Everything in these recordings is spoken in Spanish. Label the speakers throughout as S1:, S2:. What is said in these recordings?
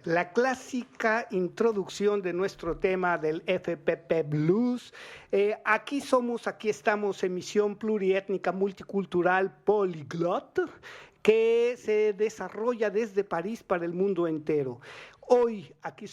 S1: la clásica introducción de nuestro tema del FPP Blues. Aquí estamos, emisión pluriétnica, multicultural, poliglot, que se desarrolla desde París para el mundo entero. Hoy, aquí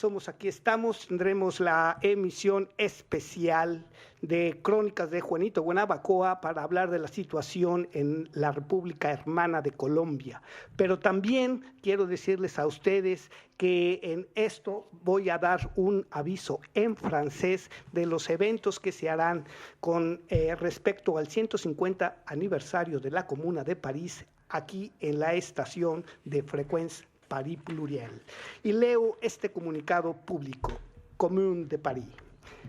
S1: estamos, tendremos la emisión especial de Crónicas de Juanito Guanabacoa para hablar de la situación en la República Hermana de Colombia. Pero también quiero decirles a ustedes que en esto voy a dar un aviso en francés de los eventos que se harán con respecto al 150 aniversario de la Comuna de París, aquí en la estación de Frecuencia Paris Pluriel. Y leo este comunicado público. Commune de Paris.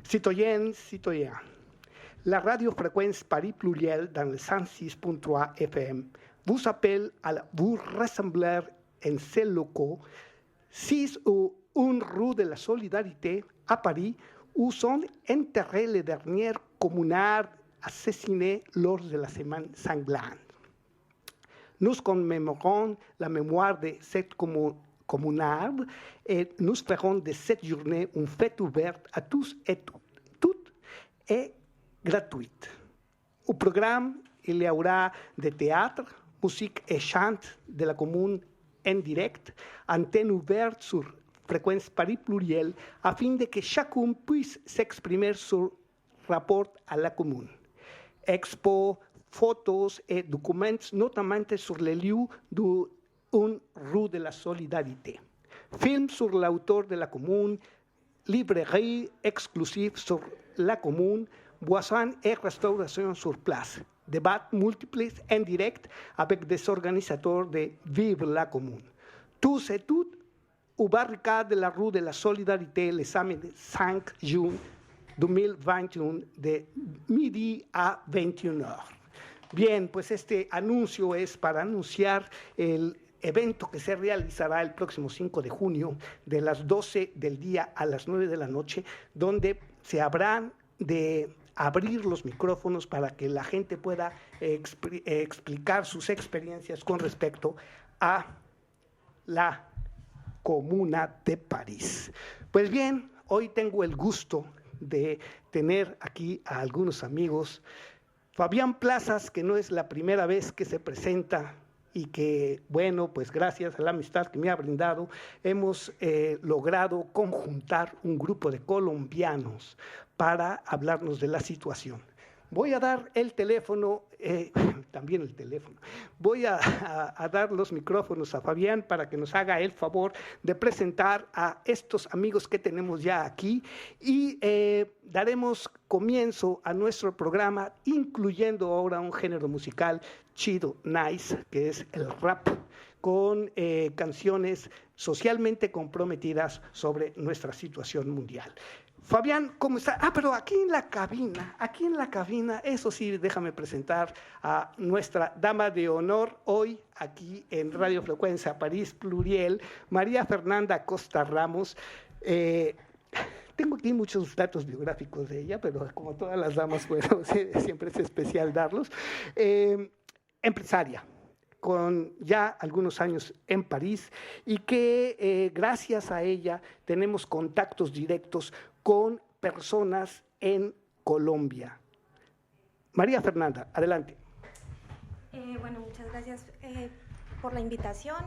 S1: Citoyennes, citoyens, la radio Fréquence Paris Pluriel dans le 106.3 FM vous appelle à vous rassembler en ces locaux 6 ou 1 rue de la Solidarité à Paris où sont enterrés les derniers communards assassinés lors de la semaine sanglante. Nous commémorons la mémoire de cette communarde et nous ferons de cette journée une fête ouverte à tous et toutes et gratuite. Au programme, il y aura des théâtres, musique et chant de la commune en direct, antenne ouverte sur Fréquence Paris Pluriel, afin de que chacun puisse s'exprimer sur rapport à la commune. Expo, fotos et documents, notamment sur les lieux d'une rue de la Solidarité. Films sur l'auteur de la commune, librairie exclusive sur la commune, boissons et restauration sur place. Débats multiples en direct avec des organisateurs de Vive la commune. Tous et toutes au barricade de la rue de la Solidarité le samedi 5 juin 2021 de midi a 21h. Bien, pues este anuncio es para anunciar el evento que se realizará el próximo 5 de junio de las 12 del día a las 9 de la noche, donde se habrán de abrir los micrófonos para que la gente pueda explicar sus experiencias con respecto a la Comuna de París. Pues bien, hoy tengo el gusto de tener aquí a algunos amigos. Fabián Plazas, que no es la primera vez que se presenta y que, bueno, pues gracias a la amistad que me ha brindado, hemos logrado conjuntar un grupo de colombianos para hablarnos de la situación. Voy a dar el teléfono, también el teléfono, voy a dar los micrófonos a Fabián para que nos haga el favor de presentar a estos amigos que tenemos ya aquí y daremos comienzo a nuestro programa, incluyendo ahora un género musical chido, nice, que es el rap, con canciones socialmente comprometidas sobre nuestra situación mundial. Fabián, ¿cómo está? Pero aquí en la cabina, eso sí, déjame presentar a nuestra dama de honor hoy, aquí en Radio Frecuencia París Pluriel, María Fernanda Costa Ramos. Tengo aquí muchos datos biográficos de ella, pero como todas las damas, bueno, siempre es especial darlos. Empresaria, con ya algunos años en París y que gracias a ella tenemos contactos directos con personas en Colombia. María Fernanda, adelante.
S2: Bueno, muchas gracias por la invitación.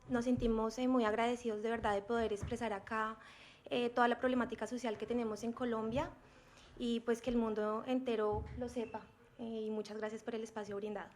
S2: Nos sentimos muy agradecidos de verdad de poder expresar acá toda la problemática social que tenemos en Colombia y pues que el mundo entero lo sepa. Y muchas gracias por el espacio brindado.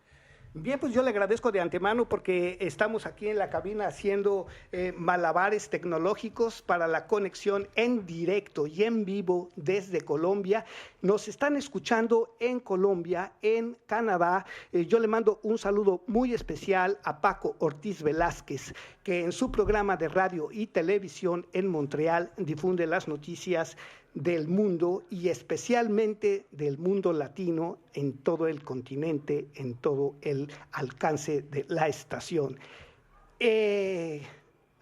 S1: Bien, pues yo le agradezco de antemano porque estamos aquí en la cabina haciendo malabares tecnológicos para la conexión en directo y en vivo desde Colombia. Nos están escuchando en Colombia, en Canadá. Yo le mando un saludo muy especial a Paco Ortiz Velázquez, que en su programa de radio y televisión en Montreal difunde las noticias del mundo y especialmente del mundo latino en todo el continente, en todo el alcance de la estación.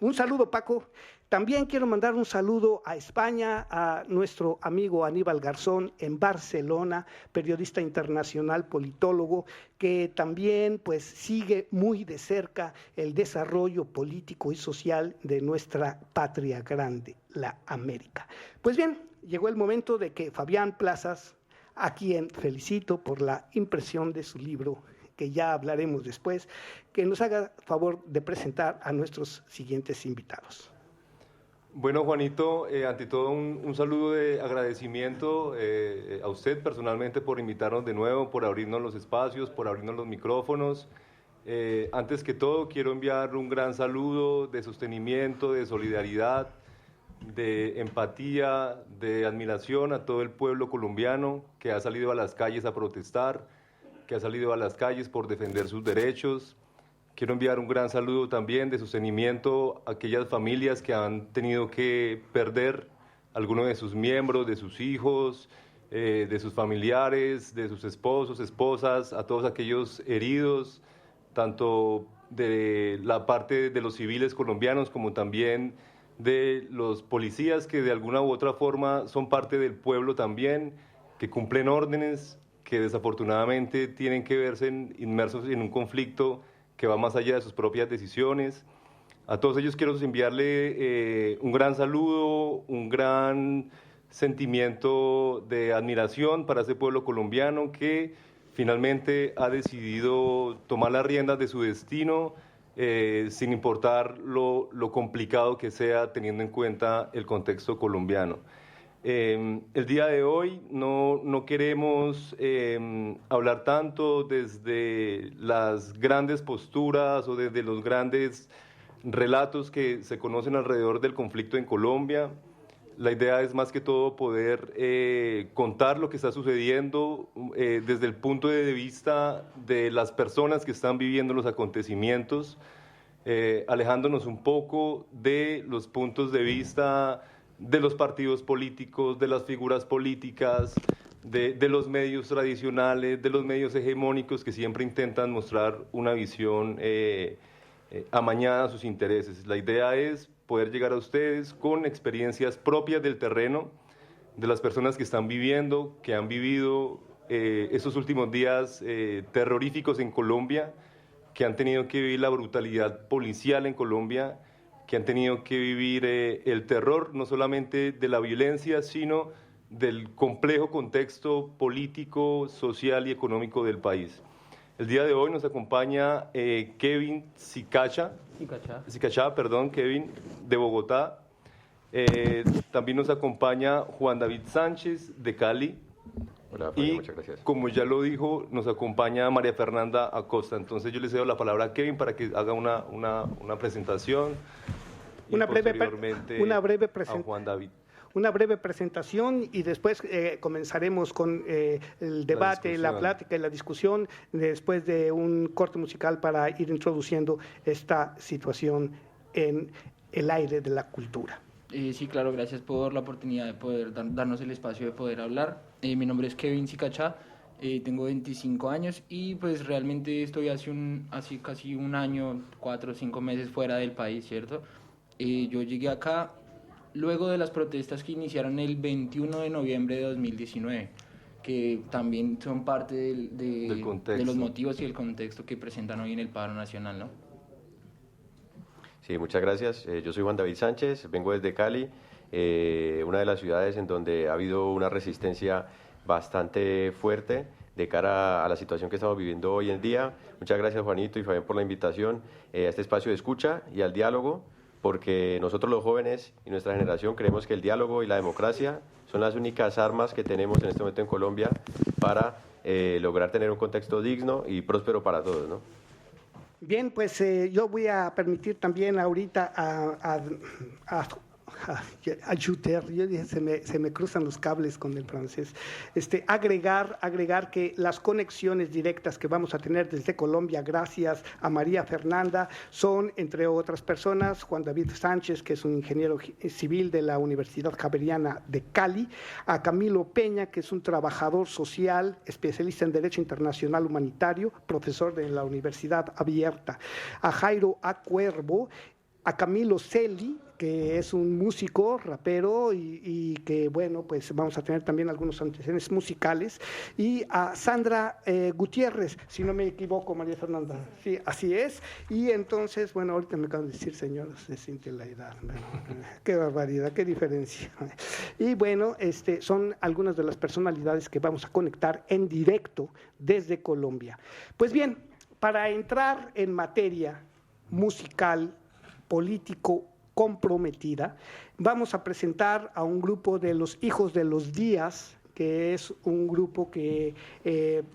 S1: Un saludo, Paco. También quiero mandar un saludo a España, a nuestro amigo Aníbal Garzón en Barcelona, periodista internacional, politólogo, que también pues sigue muy de cerca el desarrollo político y social de nuestra patria grande, la América. Pues bien, llegó el momento de que Fabián Plazas, a quien felicito por la impresión de su libro, que ya hablaremos después, que nos haga favor de presentar a nuestros siguientes invitados.
S3: Bueno, Juanito, ante todo un saludo de agradecimiento a usted personalmente por invitarnos de nuevo, por abrirnos los espacios, por abrirnos los micrófonos. Antes que todo, quiero enviar un gran saludo de sostenimiento, de solidaridad, de empatía, de admiración a todo el pueblo colombiano que ha salido a las calles a protestar, que ha salido a las calles por defender sus derechos. Quiero enviar un gran saludo también de sostenimiento a aquellas familias que han tenido que perder alguno de sus miembros, de sus hijos, de sus familiares, de sus esposos, esposas, a todos aquellos heridos, tanto de la parte de los civiles colombianos como también de los policías que de alguna u otra forma son parte del pueblo también, que cumplen órdenes, que desafortunadamente tienen que verse inmersos en un conflicto que va más allá de sus propias decisiones. A todos ellos quiero enviarle un gran saludo, un gran sentimiento de admiración para ese pueblo colombiano que finalmente ha decidido tomar las riendas de su destino sin importar lo complicado que sea, teniendo en cuenta el contexto colombiano. El día de hoy no queremos hablar tanto desde las grandes posturas o desde los grandes relatos que se conocen alrededor del conflicto en Colombia. La idea es más que todo poder contar lo que está sucediendo desde el punto de vista de las personas que están viviendo los acontecimientos, alejándonos un poco de los puntos de vista de los partidos políticos, de las figuras políticas, de los medios tradicionales, de los medios hegemónicos que siempre intentan mostrar una visión amañada a sus intereses. La idea es poder llegar a ustedes con experiencias propias del terreno, de las personas que están viviendo, que han vivido estos últimos días terroríficos en Colombia, que han tenido que vivir la brutalidad policial en Colombia, que han tenido que vivir el terror, no solamente de la violencia, sino del complejo contexto político, social y económico del país. El día de hoy nos acompaña Kevin Sicachá, Kevin, de Bogotá. También nos acompaña Juan David Sánchez, de Cali.
S4: Hola, Fabio, muchas gracias.
S3: Como ya lo dijo, nos acompaña María Fernanda Acosta. Entonces yo le cedo la palabra a Kevin para que haga una presentación.
S1: Una breve
S3: a Juan David.
S1: Una breve presentación y después comenzaremos con el debate, la plática y la discusión después de un corte musical para ir introduciendo esta situación en el aire de la cultura.
S5: Sí, claro, gracias por la oportunidad de poder darnos el espacio de poder hablar. Mi nombre es Kevin Sicachá, tengo 25 años y pues realmente estoy hace casi un año, 4 o 5 meses fuera del país, ¿cierto? Yo llegué acá luego de las protestas que iniciaron el 21 de noviembre de 2019, que también son parte de los motivos y el contexto que presentan hoy en el paro nacional, ¿no?
S4: Sí, muchas gracias. Yo soy Juan David Sánchez, vengo desde Cali, una de las ciudades en donde ha habido una resistencia bastante fuerte de cara a la situación que estamos viviendo hoy en día. Muchas gracias, Juanito y Fabián, por la invitación a este espacio de escucha y al diálogo, porque nosotros los jóvenes y nuestra generación creemos que el diálogo y la democracia son las únicas armas que tenemos en este momento en Colombia para lograr tener un contexto digno y próspero para todos, ¿no?
S1: Bien, pues yo voy a permitir también ahorita a Juter, yo dije, se me cruzan los cables con el francés, agregar que las conexiones directas que vamos a tener desde Colombia, gracias a María Fernanda, son, entre otras personas, Juan David Sánchez, que es un ingeniero civil de la Universidad Javeriana de Cali, a Camilo Peña, que es un trabajador social, especialista en Derecho Internacional Humanitario, profesor de la Universidad Abierta, a Jairo A. Cuervo, a Camilo Celi, que es un músico, rapero, y que, bueno, pues vamos a tener también algunos antecedentes musicales, y a Sandra Gutiérrez, si no me equivoco, María Fernanda, sí, así es, y entonces, bueno, ahorita me acaban de decir, señor, se siente la edad, bueno, qué barbaridad, qué diferencia, y bueno, son algunas de las personalidades que vamos a conectar en directo desde Colombia. Pues bien, para entrar en materia musical, político, comprometida, vamos a presentar a un grupo de los Hijos de los Días, que es un grupo que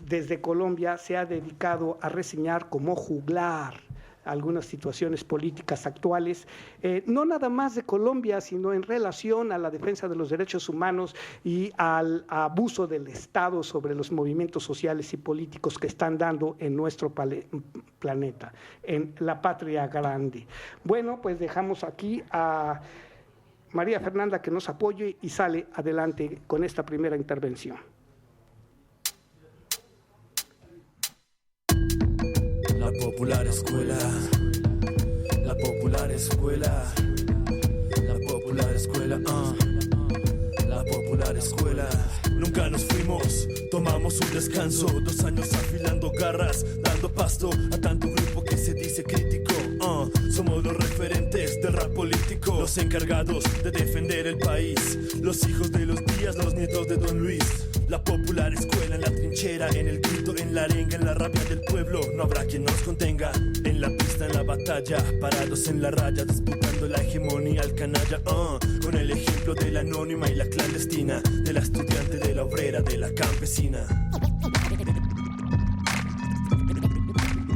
S1: desde Colombia se ha dedicado a reseñar como juglar algunas situaciones políticas actuales, no nada más de Colombia, sino en relación a la defensa de los derechos humanos y al abuso del Estado sobre los movimientos sociales y políticos que están dando en nuestro planeta, en la patria grande. Bueno, pues dejamos aquí a María Fernanda que nos apoye y sale adelante con esta primera intervención.
S6: La popular escuela, la popular escuela, la popular escuela, la popular escuela. Nunca nos fuimos, tomamos un descanso, 2 años afilando garras, dando pasto a tanto grupo que se dice crítico. Somos los referentes del rap político, los encargados de defender el país, los hijos de los días, los nietos de Don Luis. La popular escuela en la trinchera, en el grito, en la arenga, en la rabia del pueblo. No habrá quien nos contenga. En la pista, en la batalla, parados en la raya, disputando la hegemonía al canalla. Con el ejemplo de la anónima y la clandestina, de la estudiante, de la obrera, de la campesina.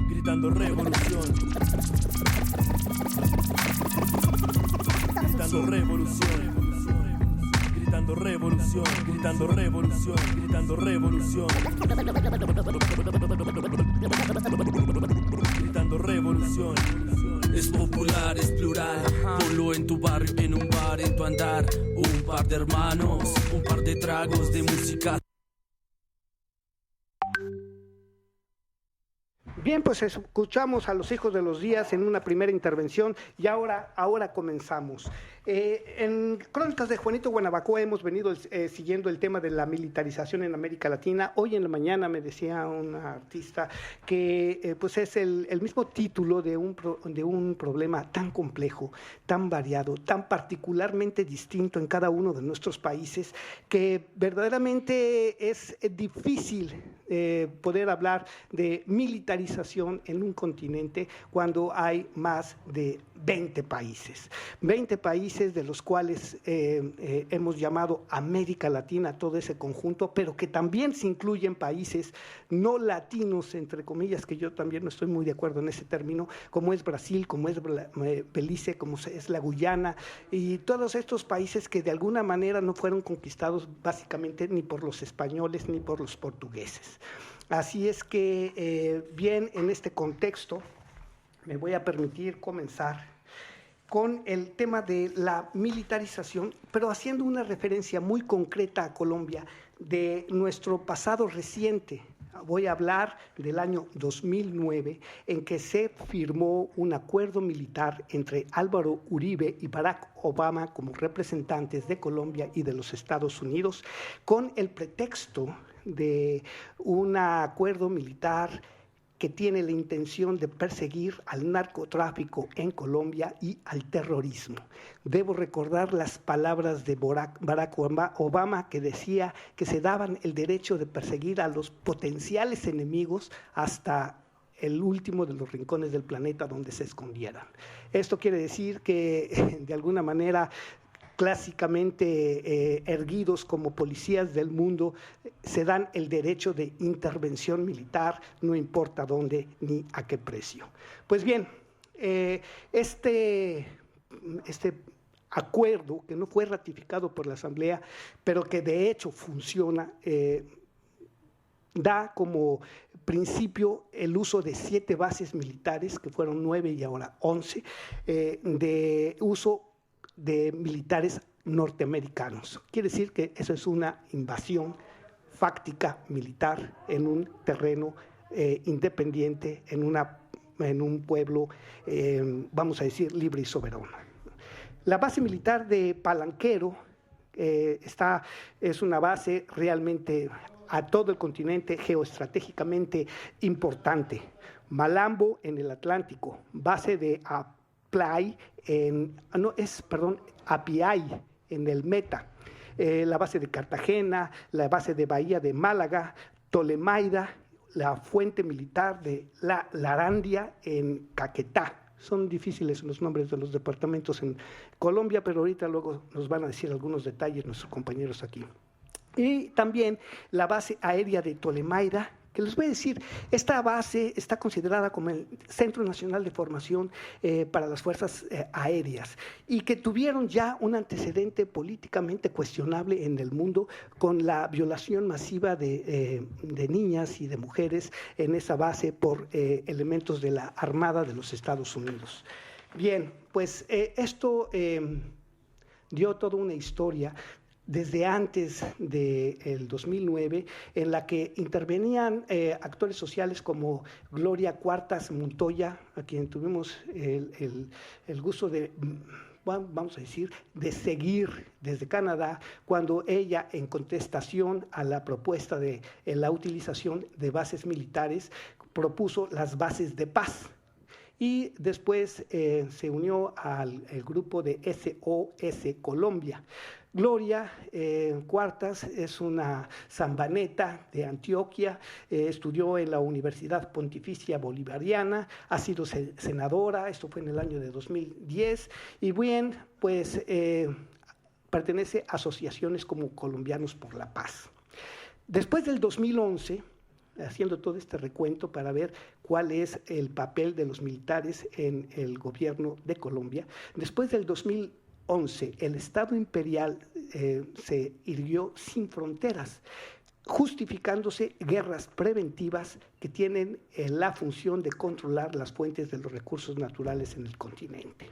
S6: Gritando revolución. Gritando revolución. Gritando revolución, gritando revolución, gritando revolución. Gritando revolución. Es popular, es plural. Ponlo en tu barrio, en un bar, en tu andar. Un par de hermanos, un par de tragos de música.
S1: Bien, pues escuchamos a los Hijos de los Días en una primera intervención y ahora comenzamos. En Crónicas de Juanito Guanabacoa hemos venido siguiendo el tema de la militarización en América Latina. Hoy en la mañana me decía una artista que pues es el mismo título de un problema tan complejo, tan variado, tan particularmente distinto en cada uno de nuestros países, que verdaderamente es difícil poder hablar de militarización en un continente cuando hay más de 20 países. 20 países de los cuales hemos llamado América Latina, todo ese conjunto, pero que también se incluyen países no latinos, entre comillas, que yo también no estoy muy de acuerdo en ese término, como es Brasil, como es Belice, como es la Guyana, y todos estos países que de alguna manera no fueron conquistados básicamente ni por los españoles ni por los portugueses. Así es que, bien, en este contexto, me voy a permitir comenzar con el tema de la militarización, pero haciendo una referencia muy concreta a Colombia de nuestro pasado reciente. Voy a hablar del año 2009, en que se firmó un acuerdo militar entre Álvaro Uribe y Barack Obama como representantes de Colombia y de los Estados Unidos, con el pretexto de un acuerdo militar que tiene la intención de perseguir al narcotráfico en Colombia y al terrorismo. Debo recordar las palabras de Barack Obama, que decía que se daban el derecho de perseguir a los potenciales enemigos hasta el último de los rincones del planeta donde se escondieran. Esto quiere decir que, de alguna manera, clásicamente erguidos como policías del mundo, se dan el derecho de intervención militar, no importa dónde ni a qué precio. Pues bien, este acuerdo, que no fue ratificado por la Asamblea, pero que de hecho funciona, da como principio el uso de 7 bases militares, que fueron 9 y ahora 11, de uso de militares norteamericanos. Quiere decir que eso es una invasión fáctica militar en un terreno independiente, en una un pueblo, vamos a decir, libre y soberano. La base militar de Palanquero es una base realmente a todo el continente geoestratégicamente importante. Malambo en el Atlántico, base de Apiay en el Meta, la base de Cartagena, la base de Bahía de Málaga, Tolemaida, la fuente militar de La Larandia en Caquetá. Son difíciles los nombres de los departamentos en Colombia, pero ahorita luego nos van a decir algunos detalles nuestros compañeros aquí. Y también la base aérea de Tolemaida, que les voy a decir, esta base está considerada como el Centro Nacional de Formación para las Fuerzas Aéreas y que tuvieron ya un antecedente políticamente cuestionable en el mundo con la violación masiva de niñas y de mujeres en esa base por elementos de la Armada de los Estados Unidos. Bien, pues esto dio toda una historia desde antes del 2009, en la que intervenían actores sociales como Gloria Cuartas Montoya, a quien tuvimos el gusto de, vamos a decir, de seguir desde Canadá, cuando ella, en contestación a la propuesta de la utilización de bases militares, propuso las bases de paz. Y después se unió al grupo de SOS Colombia. Gloria Cuartas es una zambaneta de Antioquia, estudió en la Universidad Pontificia Bolivariana, ha sido senadora, esto fue en el año de 2010, y bien, pues pertenece a asociaciones como Colombianos por la Paz. Después del 2011, haciendo todo este recuento para ver cuál es el papel de los militares en el gobierno de Colombia, después del 2011, el Estado imperial se irguió sin fronteras, justificándose guerras preventivas que tienen la función de controlar las fuentes de los recursos naturales en el continente.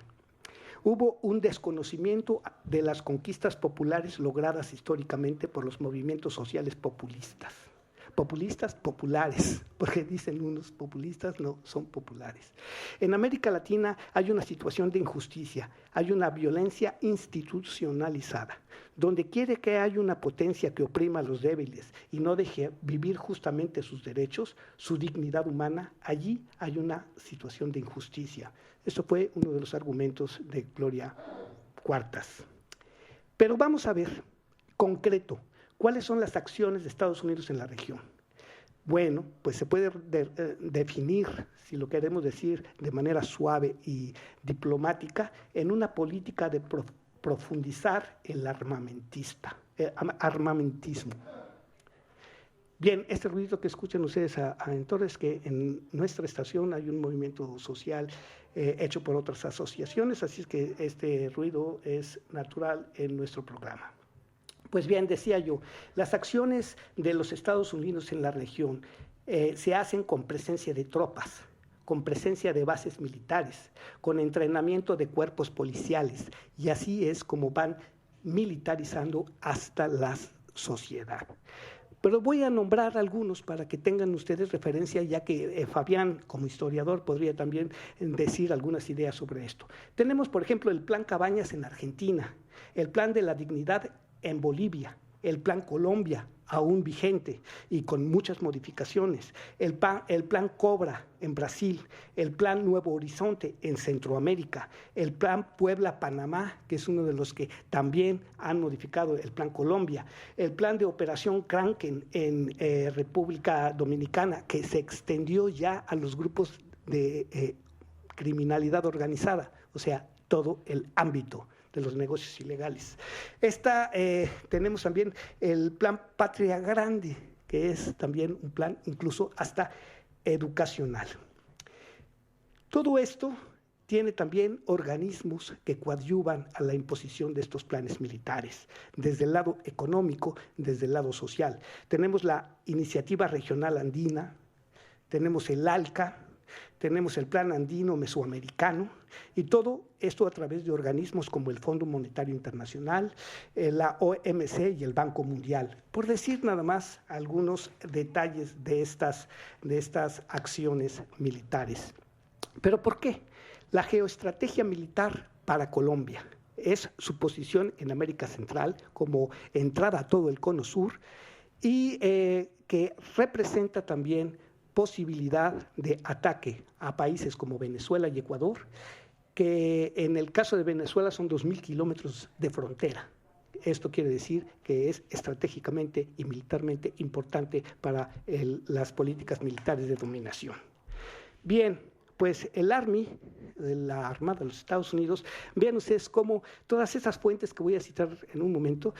S1: Hubo un desconocimiento de las conquistas populares logradas históricamente por los movimientos sociales populistas. Populistas populares, porque dicen unos populistas, no, son populares. En América Latina hay una situación de injusticia, hay una violencia institucionalizada. Donde quiere que haya una potencia que oprima a los débiles y no deje vivir justamente sus derechos, su dignidad humana, allí hay una situación de injusticia. Eso fue uno de los argumentos de Gloria Cuartas. Pero vamos a ver, concreto, ¿cuáles son las acciones de Estados Unidos en la región? Bueno, pues se puede definir, si lo queremos decir de manera suave y diplomática, en una política de profundizar el armamentismo. Bien, este ruido que escuchan ustedes adentro es que en nuestra estación hay un movimiento social hecho por otras asociaciones, así es que este ruido es natural en nuestro programa. Pues bien, decía yo, las acciones de los Estados Unidos en la región se hacen con presencia de tropas, con presencia de bases militares, con entrenamiento de cuerpos policiales, y así es como van militarizando hasta la sociedad. Pero voy a nombrar algunos para que tengan ustedes referencia, ya que Fabián, como historiador, podría también decir algunas ideas sobre esto. Tenemos, por ejemplo, el Plan Cabañas en Argentina, el Plan de la Dignidad en Bolivia, el Plan Colombia, aún vigente y con muchas modificaciones, el Plan Cobra en Brasil, el Plan Nuevo Horizonte en Centroamérica, el Plan Puebla-Panamá, que es uno de los que también han modificado el Plan Colombia, el Plan de Operación Kraken en República Dominicana, que se extendió ya a los grupos de criminalidad organizada, o sea, todo el ámbito de los negocios ilegales. Tenemos también el Plan Patria Grande, que es también un plan incluso hasta educacional. Todo esto tiene también organismos que coadyuvan a la imposición de estos planes militares, desde el lado económico, desde el lado social. Tenemos la Iniciativa Regional Andina, tenemos el ALCA, tenemos el Plan Andino Mesoamericano, y todo esto a través de organismos como el Fondo Monetario Internacional, la OMC y el Banco Mundial, por decir nada más algunos detalles de estas acciones militares. ¿Pero por qué? La geoestrategia militar para Colombia es su posición en América Central como entrada a todo el cono sur y que representa también posibilidad de ataque a países como Venezuela y Ecuador, que en el caso de Venezuela son 2.000 kilómetros de frontera. Esto quiere decir que es estratégicamente y militarmente importante para las políticas militares de dominación. Bien, pues el Army, la Armada de los Estados Unidos, vean ustedes cómo todas esas fuentes que voy a citar en un momento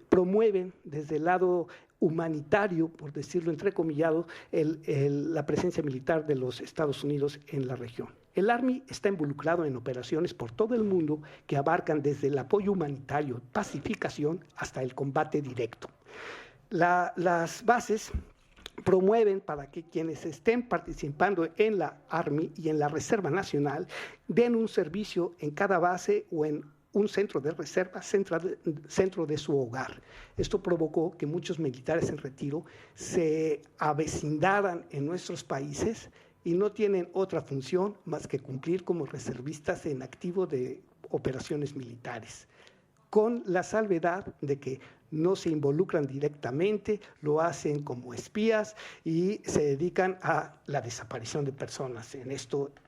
S1: promueven desde el lado humanitario, por decirlo entrecomillado, la presencia militar de los Estados Unidos en la región. El Army está involucrado en operaciones por todo el mundo que abarcan desde el apoyo humanitario, pacificación, hasta el combate directo. Las bases promueven para que quienes estén participando en la Army y en la Reserva Nacional den un servicio en cada base o en un centro de reserva, centro de su hogar. Esto provocó que muchos militares en retiro se avecindaran en nuestros países y no tienen otra función más que cumplir como reservistas en activo de operaciones militares, con la salvedad de que no se involucran directamente, lo hacen como espías y se dedican a la desaparición de personas.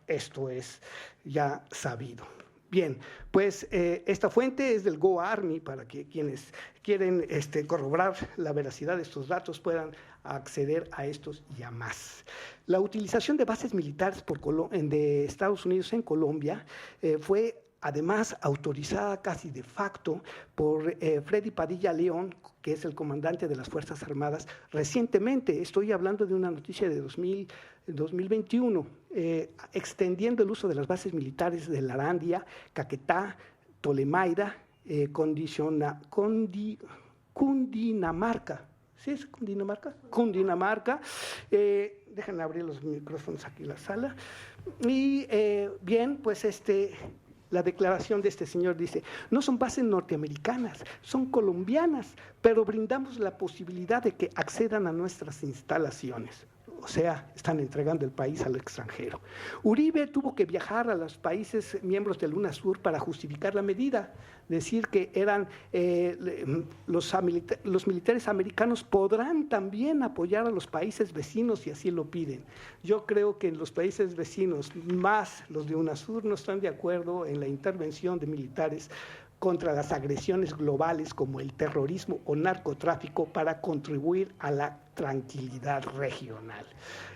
S1: Esto es ya sabido. Bien, pues esta fuente es del Go Army, para que quienes quieren corroborar la veracidad de estos datos puedan acceder a estos y a más. La utilización de bases militares de Estados Unidos en Colombia fue además autorizada casi de facto por Freddy Padilla León, que es el comandante de las Fuerzas Armadas, recientemente. Estoy hablando de una noticia de 2021, extendiendo el uso de las bases militares de Larandia, Caquetá, Tolemaida, Cundinamarca. ¿Sí es Cundinamarca? Cundinamarca. Déjenme abrir los micrófonos aquí en la sala. Y bien, pues la declaración de este señor dice: no son bases norteamericanas, son colombianas, pero brindamos la posibilidad de que accedan a nuestras instalaciones. O sea, están entregando el país al extranjero. Uribe tuvo que viajar a los países miembros del UNASUR para justificar la medida, decir que eran los militares americanos podrán también apoyar a los países vecinos si así lo piden. Yo creo que los países vecinos, más los de UNASUR, no están de acuerdo en la intervención de militares contra las agresiones globales como el terrorismo o narcotráfico para contribuir a la tranquilidad regional.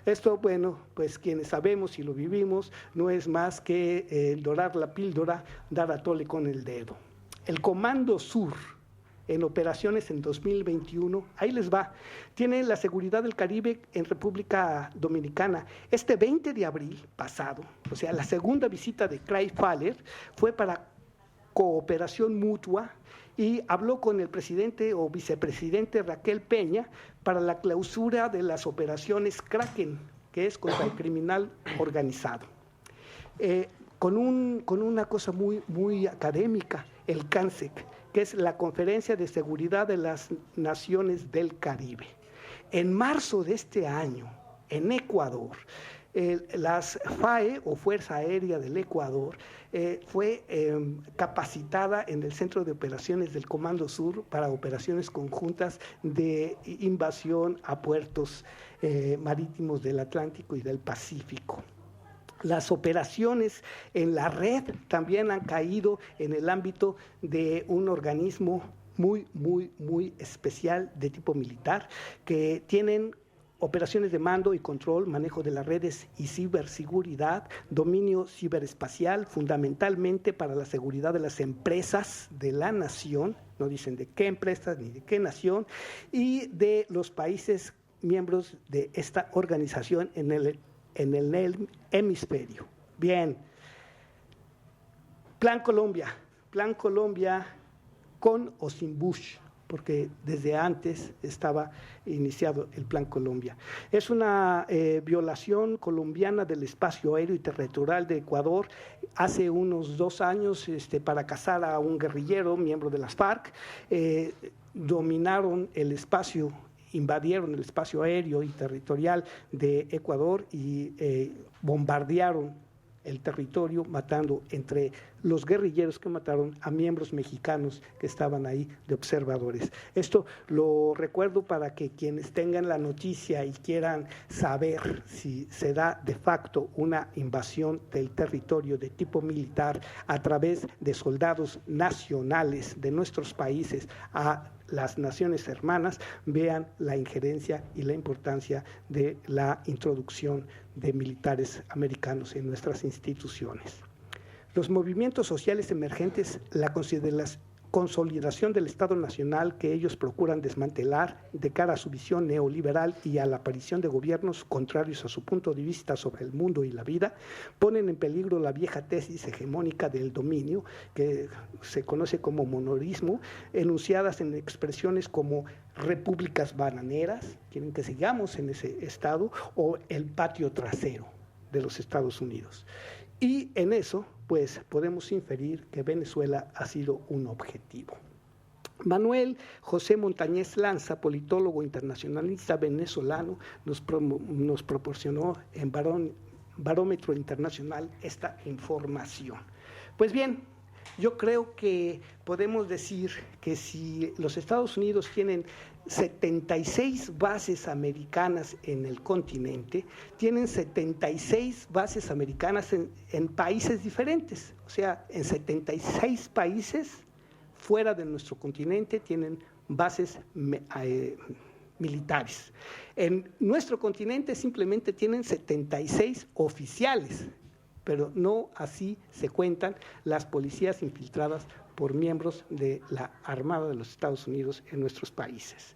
S1: Esto, bueno, pues quienes sabemos y lo vivimos, no es más que dorar la píldora, dar a tole con el dedo. El Comando Sur, en operaciones en 2021, ahí les va, tiene la seguridad del Caribe en República Dominicana. Este 20 de abril pasado, o sea, la segunda visita de Craig Faller fue para cooperación mutua y habló con el presidente o vicepresidente Raquel Peña para la clausura de las operaciones Kraken, que es contra el criminal organizado. Con una cosa muy académica, el CANSEC, que es la Conferencia de Seguridad de las Naciones del Caribe. En marzo de este año, en Ecuador, las FAE, o Fuerza Aérea del Ecuador, fue capacitada en el Centro de Operaciones del Comando Sur para operaciones conjuntas de invasión a puertos marítimos del Atlántico y del Pacífico. Las operaciones en la red también han caído en el ámbito de un organismo muy especial de tipo militar, que tienen operaciones de mando y control, manejo de las redes y ciberseguridad, dominio ciberespacial, fundamentalmente para la seguridad de las empresas de la nación, no dicen de qué empresas ni de qué nación, y de los países miembros de esta organización en el hemisferio. Bien, Plan Colombia con o sin Bush, porque desde antes estaba iniciado el Plan Colombia. Es una violación colombiana del espacio aéreo y territorial de Ecuador hace unos 2 años para cazar a un guerrillero, miembro de las FARC. Dominaron el espacio invadieron el espacio aéreo y territorial de Ecuador y bombardearon el territorio, matando entre los guerrilleros que mataron a miembros mexicanos que estaban ahí de observadores. Esto lo recuerdo para que quienes tengan la noticia y quieran saber si se da de facto una invasión del territorio de tipo militar a través de soldados nacionales de nuestros países a las naciones hermanas, vean la injerencia y la importancia de la introducción de militares americanos en nuestras instituciones. Los movimientos sociales emergentes, la consolidación del Estado Nacional que ellos procuran desmantelar de cara a su visión neoliberal y a la aparición de gobiernos contrarios a su punto de vista sobre el mundo y la vida, ponen en peligro la vieja tesis hegemónica del dominio, que se conoce como monorismo, enunciadas en expresiones como repúblicas bananeras, quieren que sigamos en ese estado, o el patio trasero de los Estados Unidos. Y en eso, pues, podemos inferir que Venezuela ha sido un objetivo. Manuel José Montañez Lanza, politólogo internacionalista venezolano, nos proporcionó en Barómetro Internacional esta información. Pues bien, yo creo que podemos decir que si los Estados Unidos tienen 76 bases americanas en el continente, tienen 76 bases americanas en países diferentes, o sea, en 76 países fuera de nuestro continente tienen bases militares. En nuestro continente simplemente tienen 76 oficiales, pero no así se cuentan las policías infiltradas por miembros de la Armada de los Estados Unidos en nuestros países.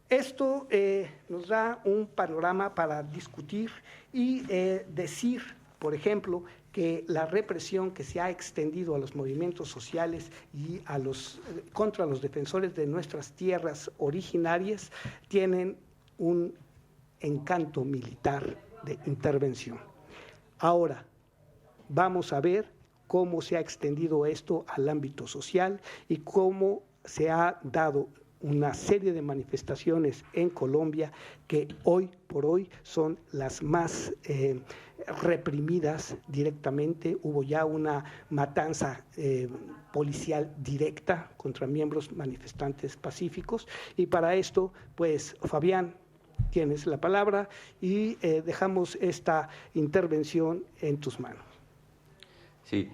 S1: Esto nos da un panorama para discutir y decir, por ejemplo, que la represión que se ha extendido a los movimientos sociales y contra los defensores de nuestras tierras originarias tienen un encanto militar de intervención. Ahora, vamos a ver cómo se ha extendido esto al ámbito social y cómo se ha dado una serie de manifestaciones en Colombia que hoy por hoy son las más reprimidas directamente. Hubo ya una matanza policial directa contra miembros manifestantes pacíficos y para esto, pues, Fabián, tienes la palabra y dejamos esta intervención en tus manos.
S4: Sí,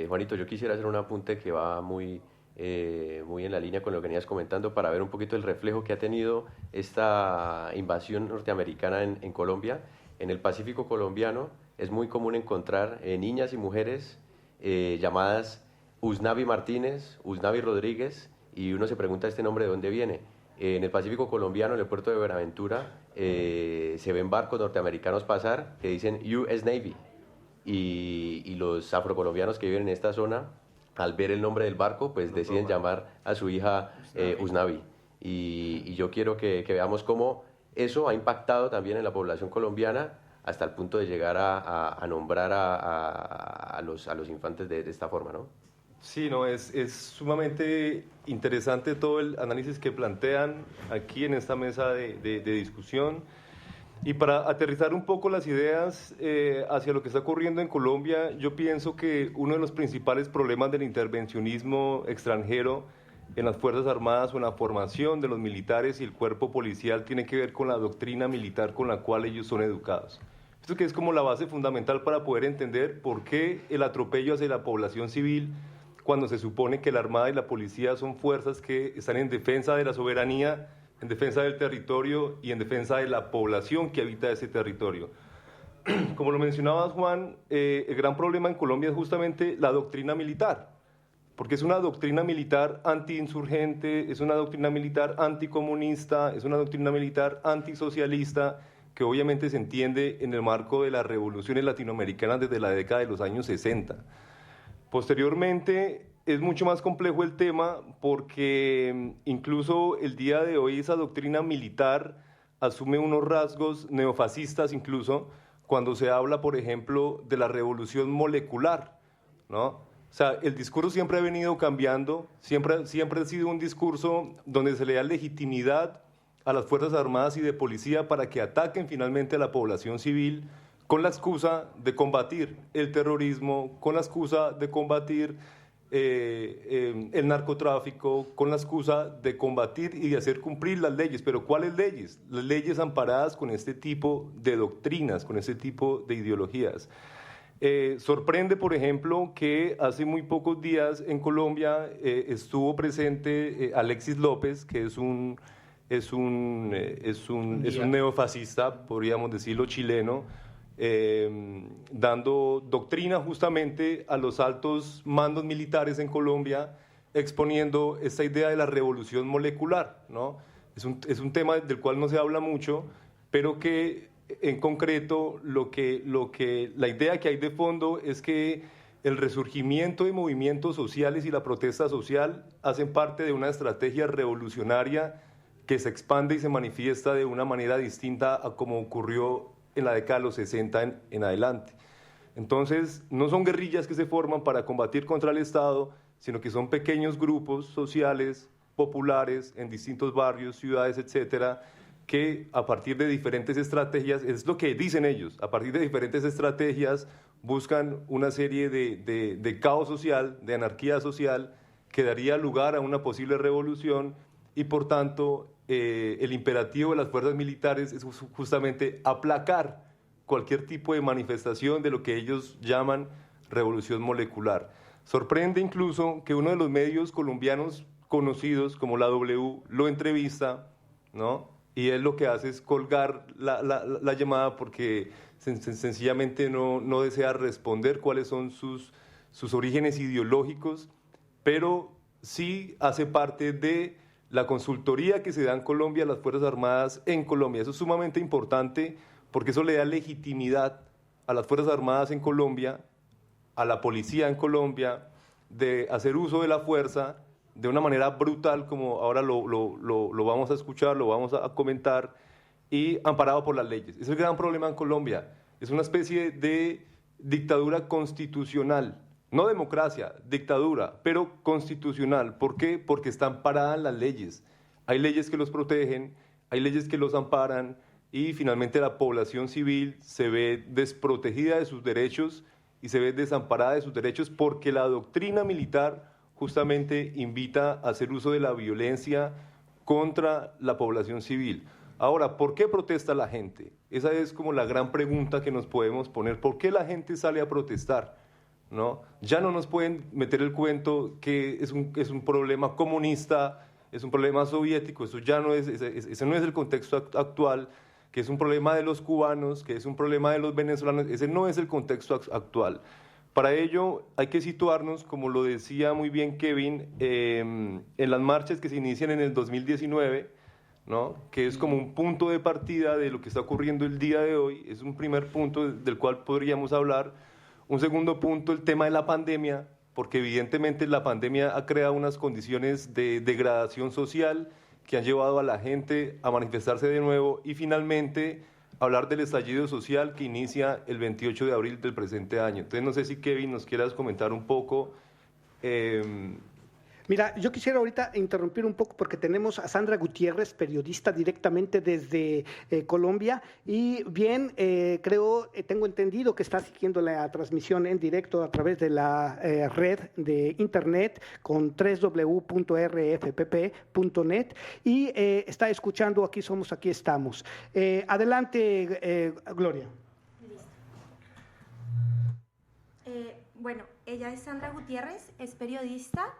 S4: Juanito, yo quisiera hacer un apunte que va muy en la línea con lo que venías comentando para ver un poquito el reflejo que ha tenido esta invasión norteamericana en Colombia. En el Pacífico colombiano es muy común encontrar niñas y mujeres llamadas Usnavi Martínez, Usnavi Rodríguez, y uno se pregunta este nombre de dónde viene. En el Pacífico colombiano, en el puerto de Buenaventura, se ven barcos norteamericanos pasar que dicen US Navy. Y los afrocolombianos que viven en esta zona, al ver el nombre del barco, pues deciden llamar a su hija Usnavi. Y yo quiero que veamos cómo eso ha impactado también en la población colombiana hasta el punto de llegar a nombrar a los infantes de esta forma, ¿no?
S3: Sí, no, es sumamente interesante todo el análisis que plantean aquí en esta mesa de discusión. Y para aterrizar un poco las ideas hacia lo que está ocurriendo en Colombia, yo pienso que uno de los principales problemas del intervencionismo extranjero en las Fuerzas Armadas o en la formación de los militares y el cuerpo policial tiene que ver con la doctrina militar con la cual ellos son educados. Esto que es como la base fundamental para poder entender por qué el atropello hacia la población civil, cuando se supone que la Armada y la Policía son fuerzas que están en defensa de la soberanía, en defensa del territorio y en defensa de la población que habita ese territorio. Como lo mencionabas, Juan, el gran problema en Colombia es justamente la doctrina militar, porque es una doctrina militar antiinsurgente, es una doctrina militar anticomunista, es una doctrina militar antisocialista, que obviamente se entiende en el marco de las revoluciones latinoamericanas desde la década de los años 60. Posteriormente, es mucho más complejo el tema porque incluso el día de hoy esa doctrina militar asume unos rasgos neofascistas incluso cuando se habla, por ejemplo, de la revolución molecular, ¿no? O sea, el discurso siempre ha venido cambiando, siempre ha sido un discurso donde se le da legitimidad a las Fuerzas Armadas y de Policía para que ataquen finalmente a la población civil con la excusa de combatir el terrorismo, con la excusa de combatir el narcotráfico, con la excusa de combatir y de hacer cumplir las leyes. ¿Pero cuáles leyes? Las leyes amparadas con este tipo de doctrinas, con este tipo de ideologías. Sorprende, por ejemplo, que hace muy pocos días en Colombia estuvo presente Alexis López, que es un neofascista, podríamos decirlo, chileno, dando doctrina justamente a los altos mandos militares en Colombia, exponiendo esta idea de la revolución molecular, ¿no? Es un tema del cual no se habla mucho, pero que en concreto la idea que hay de fondo es que el resurgimiento de movimientos sociales y la protesta social hacen parte de una estrategia revolucionaria que se expande y se manifiesta de una manera distinta a como ocurrió en la década de los 60 en adelante. Entonces, no son guerrillas que se forman para combatir contra el Estado, sino que son pequeños grupos sociales, populares, en distintos barrios, ciudades, etcétera, que a partir de diferentes estrategias, es lo que dicen ellos, a partir de diferentes estrategias buscan una serie de caos social, de anarquía social, que daría lugar a una posible revolución y por tanto el imperativo de las fuerzas militares es justamente aplacar cualquier tipo de manifestación de lo que ellos llaman revolución molecular. Sorprende incluso que uno de los medios colombianos conocidos como la W lo entrevista, ¿no? Y él lo que hace es colgar la llamada porque sencillamente no desea responder cuáles son sus orígenes ideológicos, pero sí hace parte de la consultoría que se da en Colombia a las Fuerzas Armadas en Colombia. Eso es sumamente importante porque eso le da legitimidad a las Fuerzas Armadas en Colombia, a la policía en Colombia, de hacer uso de la fuerza de una manera brutal, como ahora lo vamos a escuchar, lo vamos a comentar, y amparado por las leyes. Es el gran problema en Colombia. Es una especie de dictadura constitucional, no democracia, dictadura, pero constitucional. ¿Por qué? Porque está amparada en las leyes. Hay leyes que los protegen, hay leyes que los amparan, y finalmente la población civil se ve desprotegida de sus derechos y se ve desamparada de sus derechos porque la doctrina militar justamente invita a hacer uso de la violencia contra la población civil. Ahora, ¿por qué protesta la gente? Esa es como la gran pregunta que nos podemos poner. ¿Por qué la gente sale a protestar? ¿No? Ya no nos pueden meter el cuento que es un problema comunista, es un problema soviético, eso ya no es, ese no es el contexto actual, que es un problema de los cubanos, que es un problema de los venezolanos, ese no es el contexto actual. Para ello hay que situarnos, como lo decía muy bien Kevin, en las marchas que se inician en el 2019, ¿no? Que es como un punto de partida de lo que está ocurriendo el día de hoy, es un primer punto del cual podríamos hablar. Un segundo punto, el tema de la pandemia, porque evidentemente la pandemia ha creado unas condiciones de degradación social que han llevado a la gente a manifestarse de nuevo y finalmente hablar del estallido social que inicia el 28 de abril del presente año. Entonces no sé si Kevin nos quieras comentar un poco.
S1: Mira, yo quisiera ahorita interrumpir un poco porque tenemos a Sandra Gutiérrez, periodista directamente desde Colombia, y bien, tengo entendido que está siguiendo la transmisión en directo a través de la red de internet con www.rfpp.net y está escuchando Aquí Somos, Aquí Estamos. Adelante, Gloria.
S2: Listo. Bueno, ella es Sandra Gutiérrez, es periodista.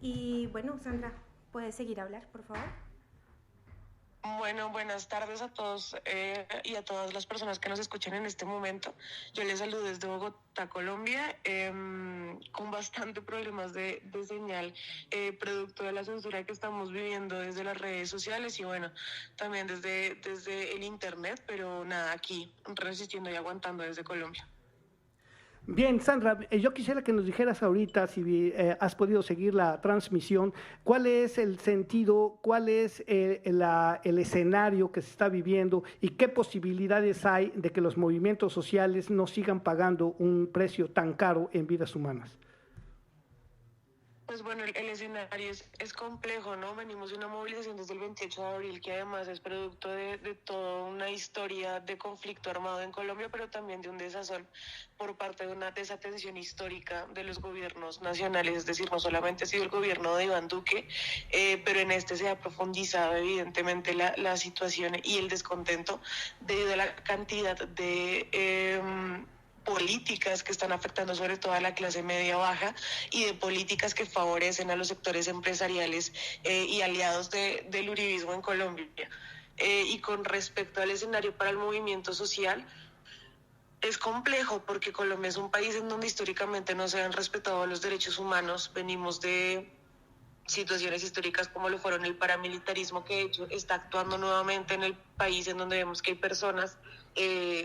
S2: Y bueno, Sandra, ¿puedes seguir a hablar, por favor?
S7: Bueno, buenas tardes a todos y a todas las personas que nos escuchan en este momento. Yo les saludo desde Bogotá, Colombia, con bastante problemas de señal, producto de la censura que estamos viviendo desde las redes sociales y bueno, también desde el internet, pero nada, aquí resistiendo y aguantando desde Colombia.
S1: Bien, Sandra, yo quisiera que nos dijeras ahorita, si has podido seguir la transmisión, cuál es el sentido, cuál es el escenario que se está viviendo y qué posibilidades hay de que los movimientos sociales no sigan pagando un precio tan caro en vidas humanas.
S7: Pues bueno, el escenario es complejo, ¿no? Venimos de una movilización desde el 28 de abril que además es producto de toda una historia de conflicto armado en Colombia, pero también de un desazón por parte de una desatención histórica de los gobiernos nacionales, es decir, no solamente ha sido el gobierno de Iván Duque, pero en este se ha profundizado evidentemente la situación y el descontento debido a la cantidad de políticas que están afectando sobre todo a la clase media baja y de políticas que favorecen a los sectores empresariales y aliados del uribismo en Colombia. Y con respecto al escenario para el movimiento social, es complejo porque Colombia es un país en donde históricamente no se han respetado los derechos humanos. Venimos de situaciones históricas como lo fueron el paramilitarismo, que de hecho está actuando nuevamente en el país, en donde vemos que hay personas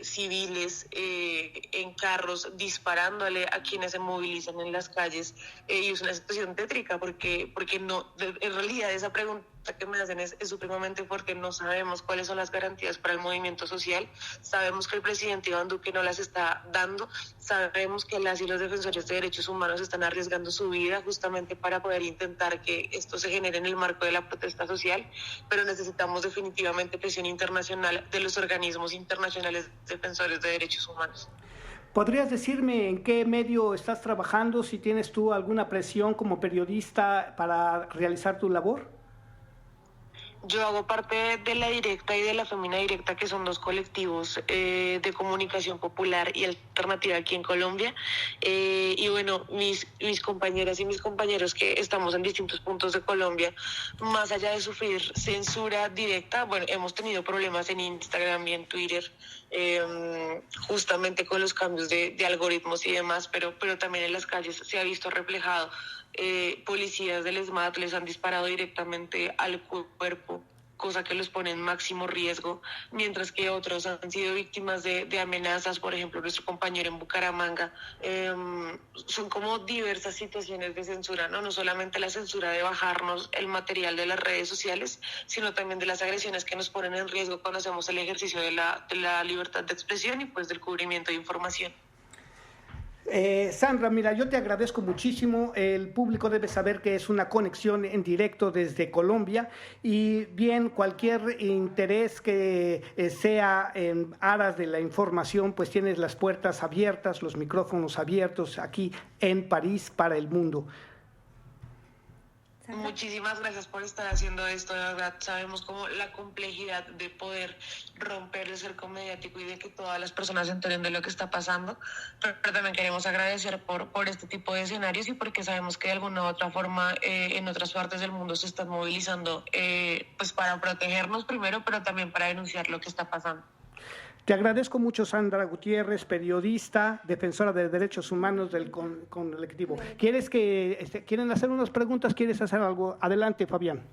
S7: civiles en carros disparándole a quienes se movilizan en las calles, y es una situación tétrica porque no, en realidad esa pregunta que me hacen es supremamente fuerte. No sabemos cuáles son las garantías para el movimiento social, sabemos que el presidente Iván Duque no las está dando, sabemos que las y los defensores de derechos humanos están arriesgando su vida justamente para poder intentar que esto se genere en el marco de la protesta social, pero necesitamos definitivamente presión internacional de los organismos internacionales defensores de derechos humanos.
S1: ¿Podrías decirme en qué medio estás trabajando, si tienes tú alguna presión como periodista para realizar tu labor?
S7: Yo hago parte de La Directa y de La Femina Directa, que son dos colectivos de comunicación popular y alternativa aquí en Colombia. Y bueno, mis compañeras y mis compañeros que estamos en distintos puntos de Colombia, más allá de sufrir censura directa, bueno, hemos tenido problemas en Instagram y en Twitter, justamente con los cambios de algoritmos y demás, pero también en las calles se ha visto reflejado. Policías del ESMAD les han disparado directamente al cuerpo, cosa que los pone en máximo riesgo, mientras que otros han sido víctimas de amenazas. Por ejemplo, nuestro compañero en Bucaramanga. Son como diversas situaciones de censura, ¿no? No solamente la censura de bajarnos el material de las redes sociales, sino también de las agresiones que nos ponen en riesgo cuando hacemos el ejercicio de la libertad de expresión y pues del cubrimiento de información.
S1: Sandra, mira, yo te agradezco muchísimo. El público debe saber que es una conexión en directo desde Colombia, y bien, cualquier interés que sea en aras de la información, pues tienes las puertas abiertas, los micrófonos abiertos aquí en París para el mundo.
S7: Muchísimas gracias por estar haciendo esto, de verdad. Sabemos como la complejidad de poder romper el cerco mediático y de que todas las personas se enteren de lo que está pasando, pero también queremos agradecer por este tipo de escenarios y porque sabemos que de alguna u otra forma en otras partes del mundo se están movilizando pues para protegernos primero, pero también para denunciar lo que está pasando.
S1: Te agradezco mucho, Sandra Gutiérrez, periodista, defensora de derechos humanos del colectivo. ¿Quieren hacer unas preguntas? ¿Quieres hacer algo? Adelante, Fabián.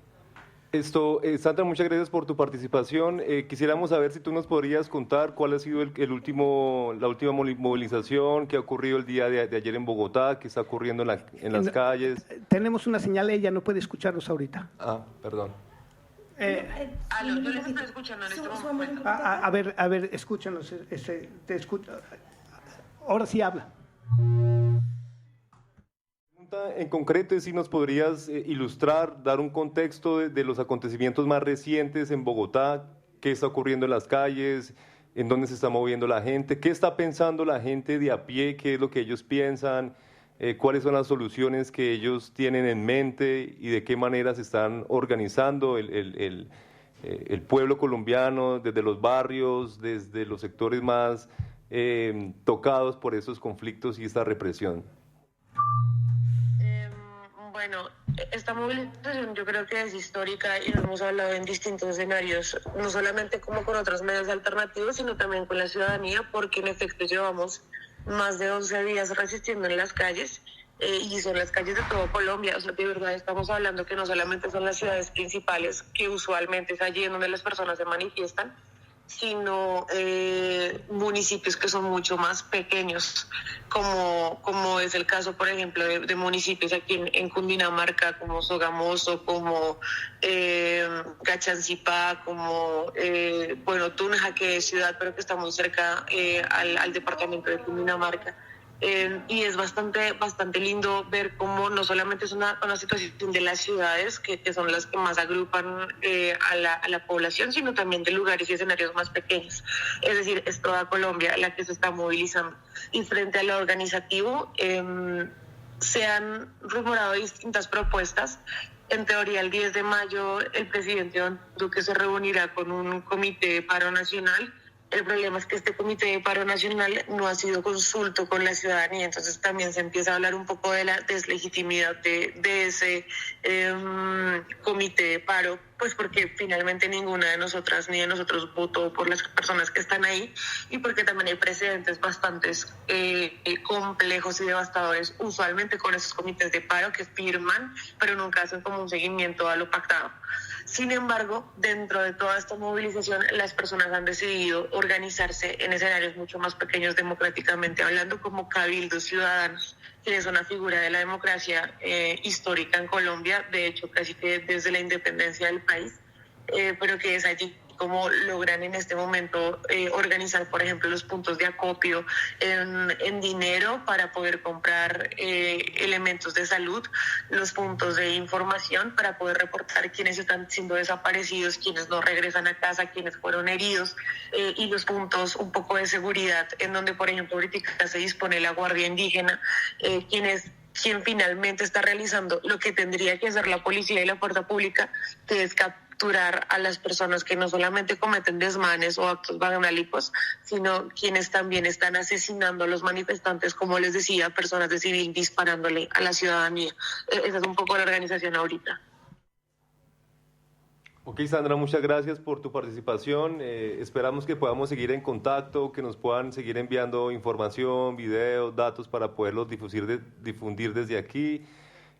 S3: Sandra, muchas gracias por tu participación. Quisiéramos saber si tú nos podrías contar cuál ha sido la última movilización que ha ocurrido el día de ayer en Bogotá, que está ocurriendo en las calles.
S1: Tenemos una señal, ella no puede escucharnos ahorita.
S3: Perdón.
S7: Yo les estoy escuchando en este momento.
S1: A ver, escúchanos. Te escucho. Ahora sí habla.
S3: En concreto, si nos podrías ilustrar, dar un contexto de los acontecimientos más recientes en Bogotá, qué está ocurriendo en las calles, en dónde se está moviendo la gente, qué está pensando la gente de a pie, qué es lo que ellos piensan, cuáles son las soluciones que ellos tienen en mente y de qué manera se están organizando el pueblo colombiano, desde los barrios, desde los sectores más tocados por esos conflictos y esta represión.
S7: Bueno, esta movilización yo creo que es histórica y lo hemos hablado en distintos escenarios, no solamente como con otros medios alternativos, sino también con la ciudadanía, porque en efecto llevamos más de 11 días resistiendo en las calles, y son las calles de todo Colombia. O sea, de verdad estamos hablando que no solamente son las ciudades principales, que usualmente es allí en donde las personas se manifiestan, sino municipios que son mucho más pequeños, como es el caso, por ejemplo, de municipios aquí en Cundinamarca, como Sogamoso, como Gachancipá, como Tunja, que es ciudad, pero que está muy cerca al departamento de Cundinamarca. Y es bastante lindo ver cómo no solamente es una situación de las ciudades, que son las que más agrupan a la población, sino también de lugares y escenarios más pequeños. Es decir, es toda Colombia la que se está movilizando. Y frente a lo organizativo, se han rumorado distintas propuestas. En teoría, el 10 de mayo, el presidente Iván Duque se reunirá con un comité de paro nacional. El problema es que este comité de paro nacional no ha sido consulto con la ciudadanía, entonces también se empieza a hablar un poco de la deslegitimidad de ese comité de paro, pues porque finalmente ninguna de nosotras ni de nosotros votó por las personas que están ahí, y porque también hay precedentes bastante complejos y devastadores, usualmente con esos comités de paro que firman, pero nunca hacen como un seguimiento a lo pactado. Sin embargo, dentro de toda esta movilización, las personas han decidido organizarse en escenarios mucho más pequeños democráticamente hablando, como cabildos ciudadanos, que es una figura de la democracia histórica en Colombia, de hecho casi que desde la independencia del país, pero que es allí cómo logran en este momento organizar, por ejemplo, los puntos de acopio en dinero para poder comprar elementos de salud, los puntos de información para poder reportar quiénes están siendo desaparecidos, quiénes no regresan a casa, quiénes fueron heridos, y los puntos un poco de seguridad, en donde, por ejemplo, ahorita se dispone la Guardia Indígena, quien finalmente está realizando lo que tendría que hacer la policía y la fuerza pública, que es capturar a las personas que no solamente cometen desmanes o actos vandálicos, sino quienes también están asesinando a los manifestantes, como les decía, personas de civil disparándole a la ciudadanía. Esa es un poco la organización ahorita.
S3: Ok, Sandra, muchas gracias por tu participación. Esperamos que podamos seguir en contacto, que nos puedan seguir enviando información, videos, datos para poderlos difundir desde aquí.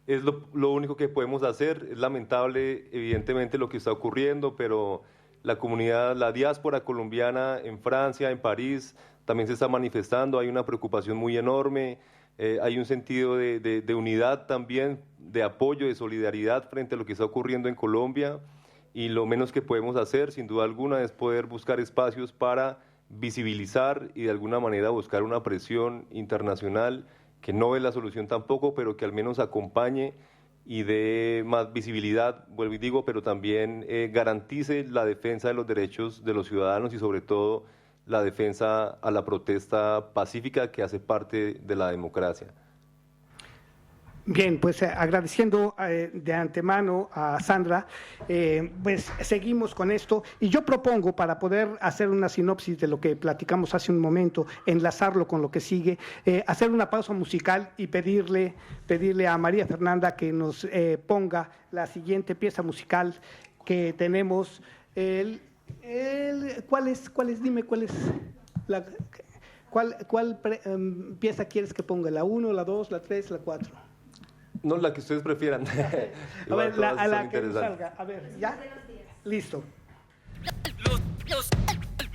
S3: Es lo único que podemos hacer. Es lamentable, evidentemente, lo que está ocurriendo, pero la comunidad, la diáspora colombiana en Francia, en París, también se está manifestando. Hay una preocupación muy enorme. Hay un sentido de unidad también, de apoyo, de solidaridad frente a lo que está ocurriendo en Colombia. Y lo menos que podemos hacer, sin duda alguna, es poder buscar espacios para visibilizar y de alguna manera buscar una presión internacional que no es la solución tampoco, pero que al menos acompañe y dé más visibilidad, vuelvo y digo, pero también garantice la defensa de los derechos de los ciudadanos y sobre todo la defensa a la protesta pacífica que hace parte de la democracia.
S1: Bien, pues agradeciendo de antemano a Sandra, pues seguimos con esto y yo propongo, para poder hacer una sinopsis de lo que platicamos hace un momento, enlazarlo con lo que sigue, hacer una pausa musical y pedirle a María Fernanda que nos ponga la siguiente pieza musical que tenemos. ¿Cuál es? Dime, ¿cuál es ¿cuál pieza quieres que ponga? ¿La 1, la 2, la 3, la 4?
S3: No, la que ustedes prefieran.
S1: A ver, a la que salga. A ver, ¿ya? Listo.
S6: Los hijos de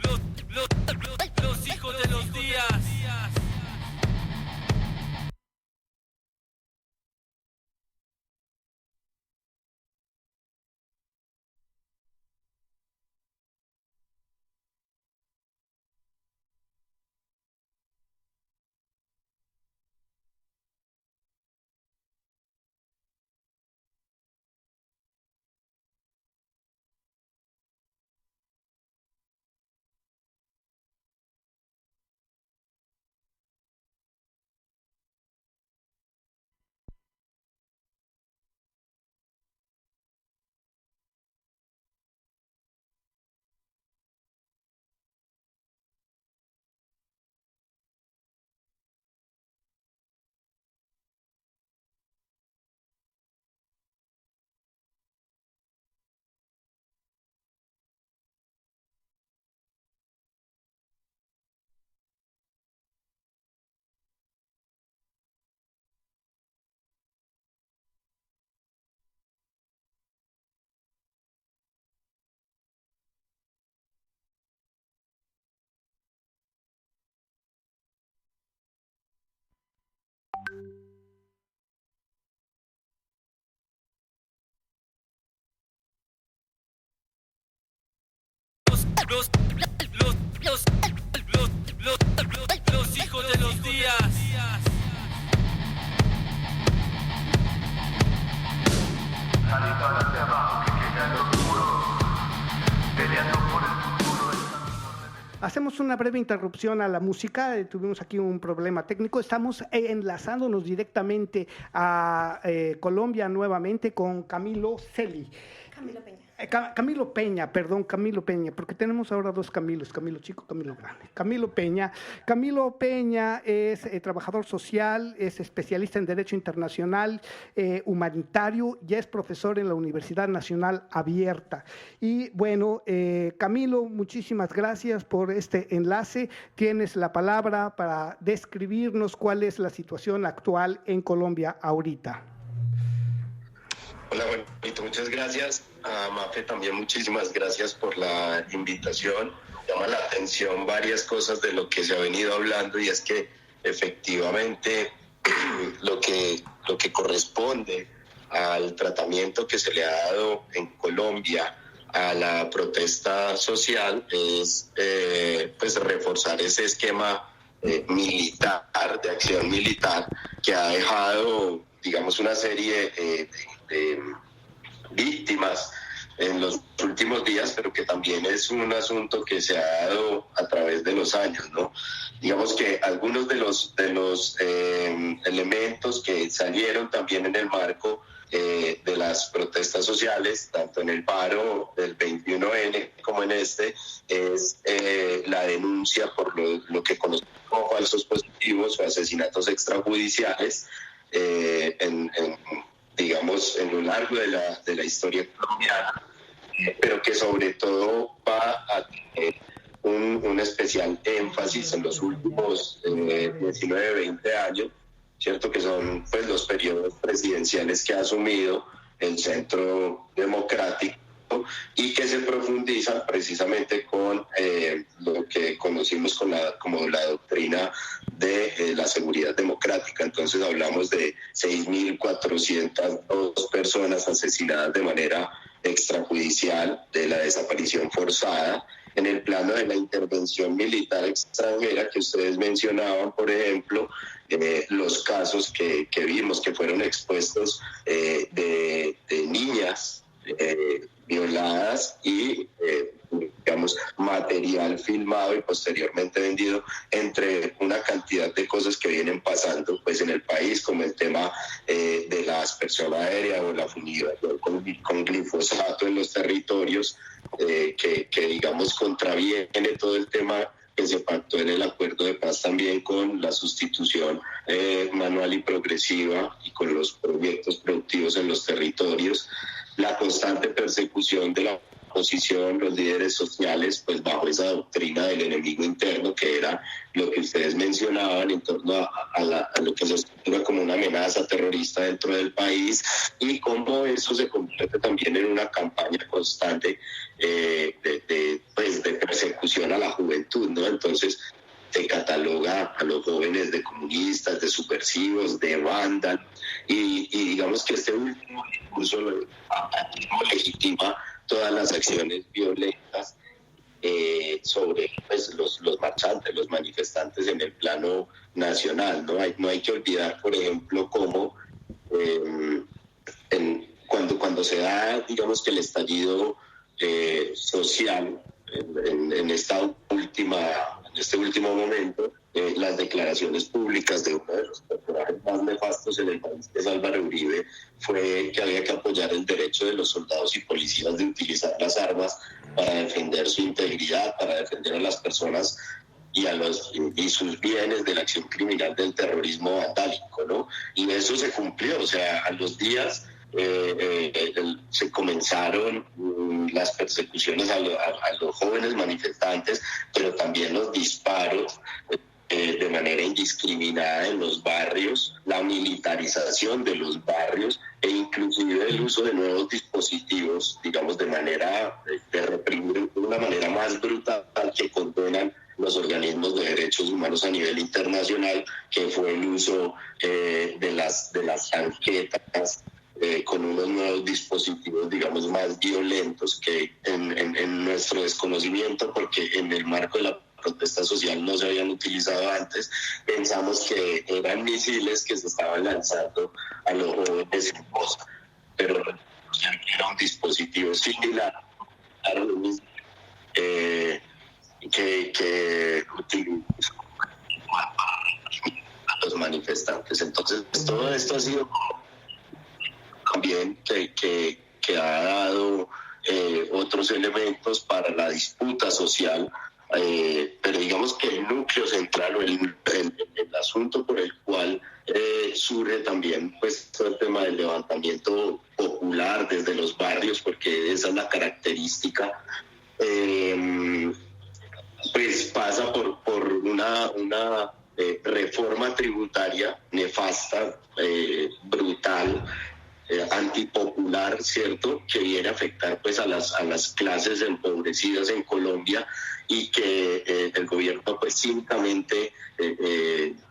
S6: los días. Los hijos de los días.
S1: Hacemos una breve interrupción a la música, tuvimos aquí un problema técnico, estamos enlazándonos directamente a Colombia nuevamente con Camilo Celi. Camilo Peña, porque tenemos ahora dos Camilos, Camilo Chico, Camilo Grande. Camilo Peña es trabajador social, es especialista en Derecho Internacional, humanitario, y es profesor en la Universidad Nacional Abierta. Y bueno, Camilo, muchísimas gracias por este enlace. Tienes la palabra para describirnos cuál es la situación actual en Colombia ahorita.
S8: Hola, Juanito, muchas gracias. A Mafe también muchísimas gracias por la invitación. Llama la atención varias cosas de lo que se ha venido hablando, y es que efectivamente lo que corresponde al tratamiento que se le ha dado en Colombia a la protesta social es pues reforzar ese esquema militar, de acción militar, que ha dejado, digamos, una serie de víctimas en los últimos días, pero que también es un asunto que se ha dado a través de los años, ¿no? Digamos que algunos de los elementos que salieron también en el marco de las protestas sociales, tanto en el paro del 21N como en este, es la denuncia por lo que conocemos como falsos positivos o asesinatos extrajudiciales digamos, en lo largo de la historia colombiana, pero que sobre todo va a tener un especial énfasis en los últimos 19, 20 años, ¿cierto? Que son pues los periodos presidenciales que ha asumido el Centro Democrático y que se profundizan precisamente con lo que conocimos como la doctrina de la seguridad democrática. Entonces hablamos de 6.402 personas asesinadas de manera extrajudicial, de la desaparición forzada. En el plano de la intervención militar extranjera que ustedes mencionaban, por ejemplo, los casos que vimos que fueron expuestos de niñas violadas y digamos, material filmado y posteriormente vendido, entre una cantidad de cosas que vienen pasando pues en el país, como el tema de la aspersión aérea o la fumigación con glifosato en los territorios, que digamos contraviene todo el tema que se pactó en el acuerdo de paz también con la sustitución manual y progresiva y con los proyectos productivos en los territorios, la constante persecución de la oposición, los líderes sociales, pues bajo esa doctrina del enemigo interno, que era lo que ustedes mencionaban en torno a lo que se estructura como una amenaza terrorista dentro del país, y cómo eso se convierte también en una campaña constante de persecución a la juventud, ¿no? Entonces se cataloga a los jóvenes de comunistas, de subversivos, de vándalos, y digamos que este último discurso legitima todas las acciones violentas sobre pues, los marchantes, los manifestantes en el plano nacional. No hay que olvidar, por ejemplo, cómo cuando se da, digamos, que el estallido social en este último momento, las declaraciones públicas de uno de los personajes más nefastos en el país, que es Álvaro Uribe, fue que había que apoyar el derecho de los soldados y policías de utilizar las armas para defender su integridad, para defender a las personas y sus bienes de la acción criminal del terrorismo vandálico, ¿no? Y eso se cumplió, o sea, a los días se comenzaron las persecuciones a los jóvenes manifestantes, pero también los disparos de manera indiscriminada en los barrios, la militarización de los barrios e inclusive el uso de nuevos dispositivos, digamos, de manera de reprimir de una manera más brutal que condenan los organismos de derechos humanos a nivel internacional, que fue el uso de las tanquetas con unos nuevos dispositivos, digamos, más violentos que en nuestro desconocimiento, porque en el marco de la protesta social no se habían utilizado antes, pensamos que eran misiles que se estaban lanzando a los jóvenes en Bosa, pero un dispositivo similar a que utilizan a los manifestantes. Entonces, todo esto ha sido también que ha dado otros elementos para la disputa social, pero digamos que el núcleo central o el asunto por el cual surge también pues todo el tema del levantamiento popular desde los barrios, porque esa es la característica, pues pasa por una reforma tributaria nefasta, brutal, antipopular, ¿cierto?, que viene a afectar pues a las clases empobrecidas en Colombia, y que el gobierno pues cínicamente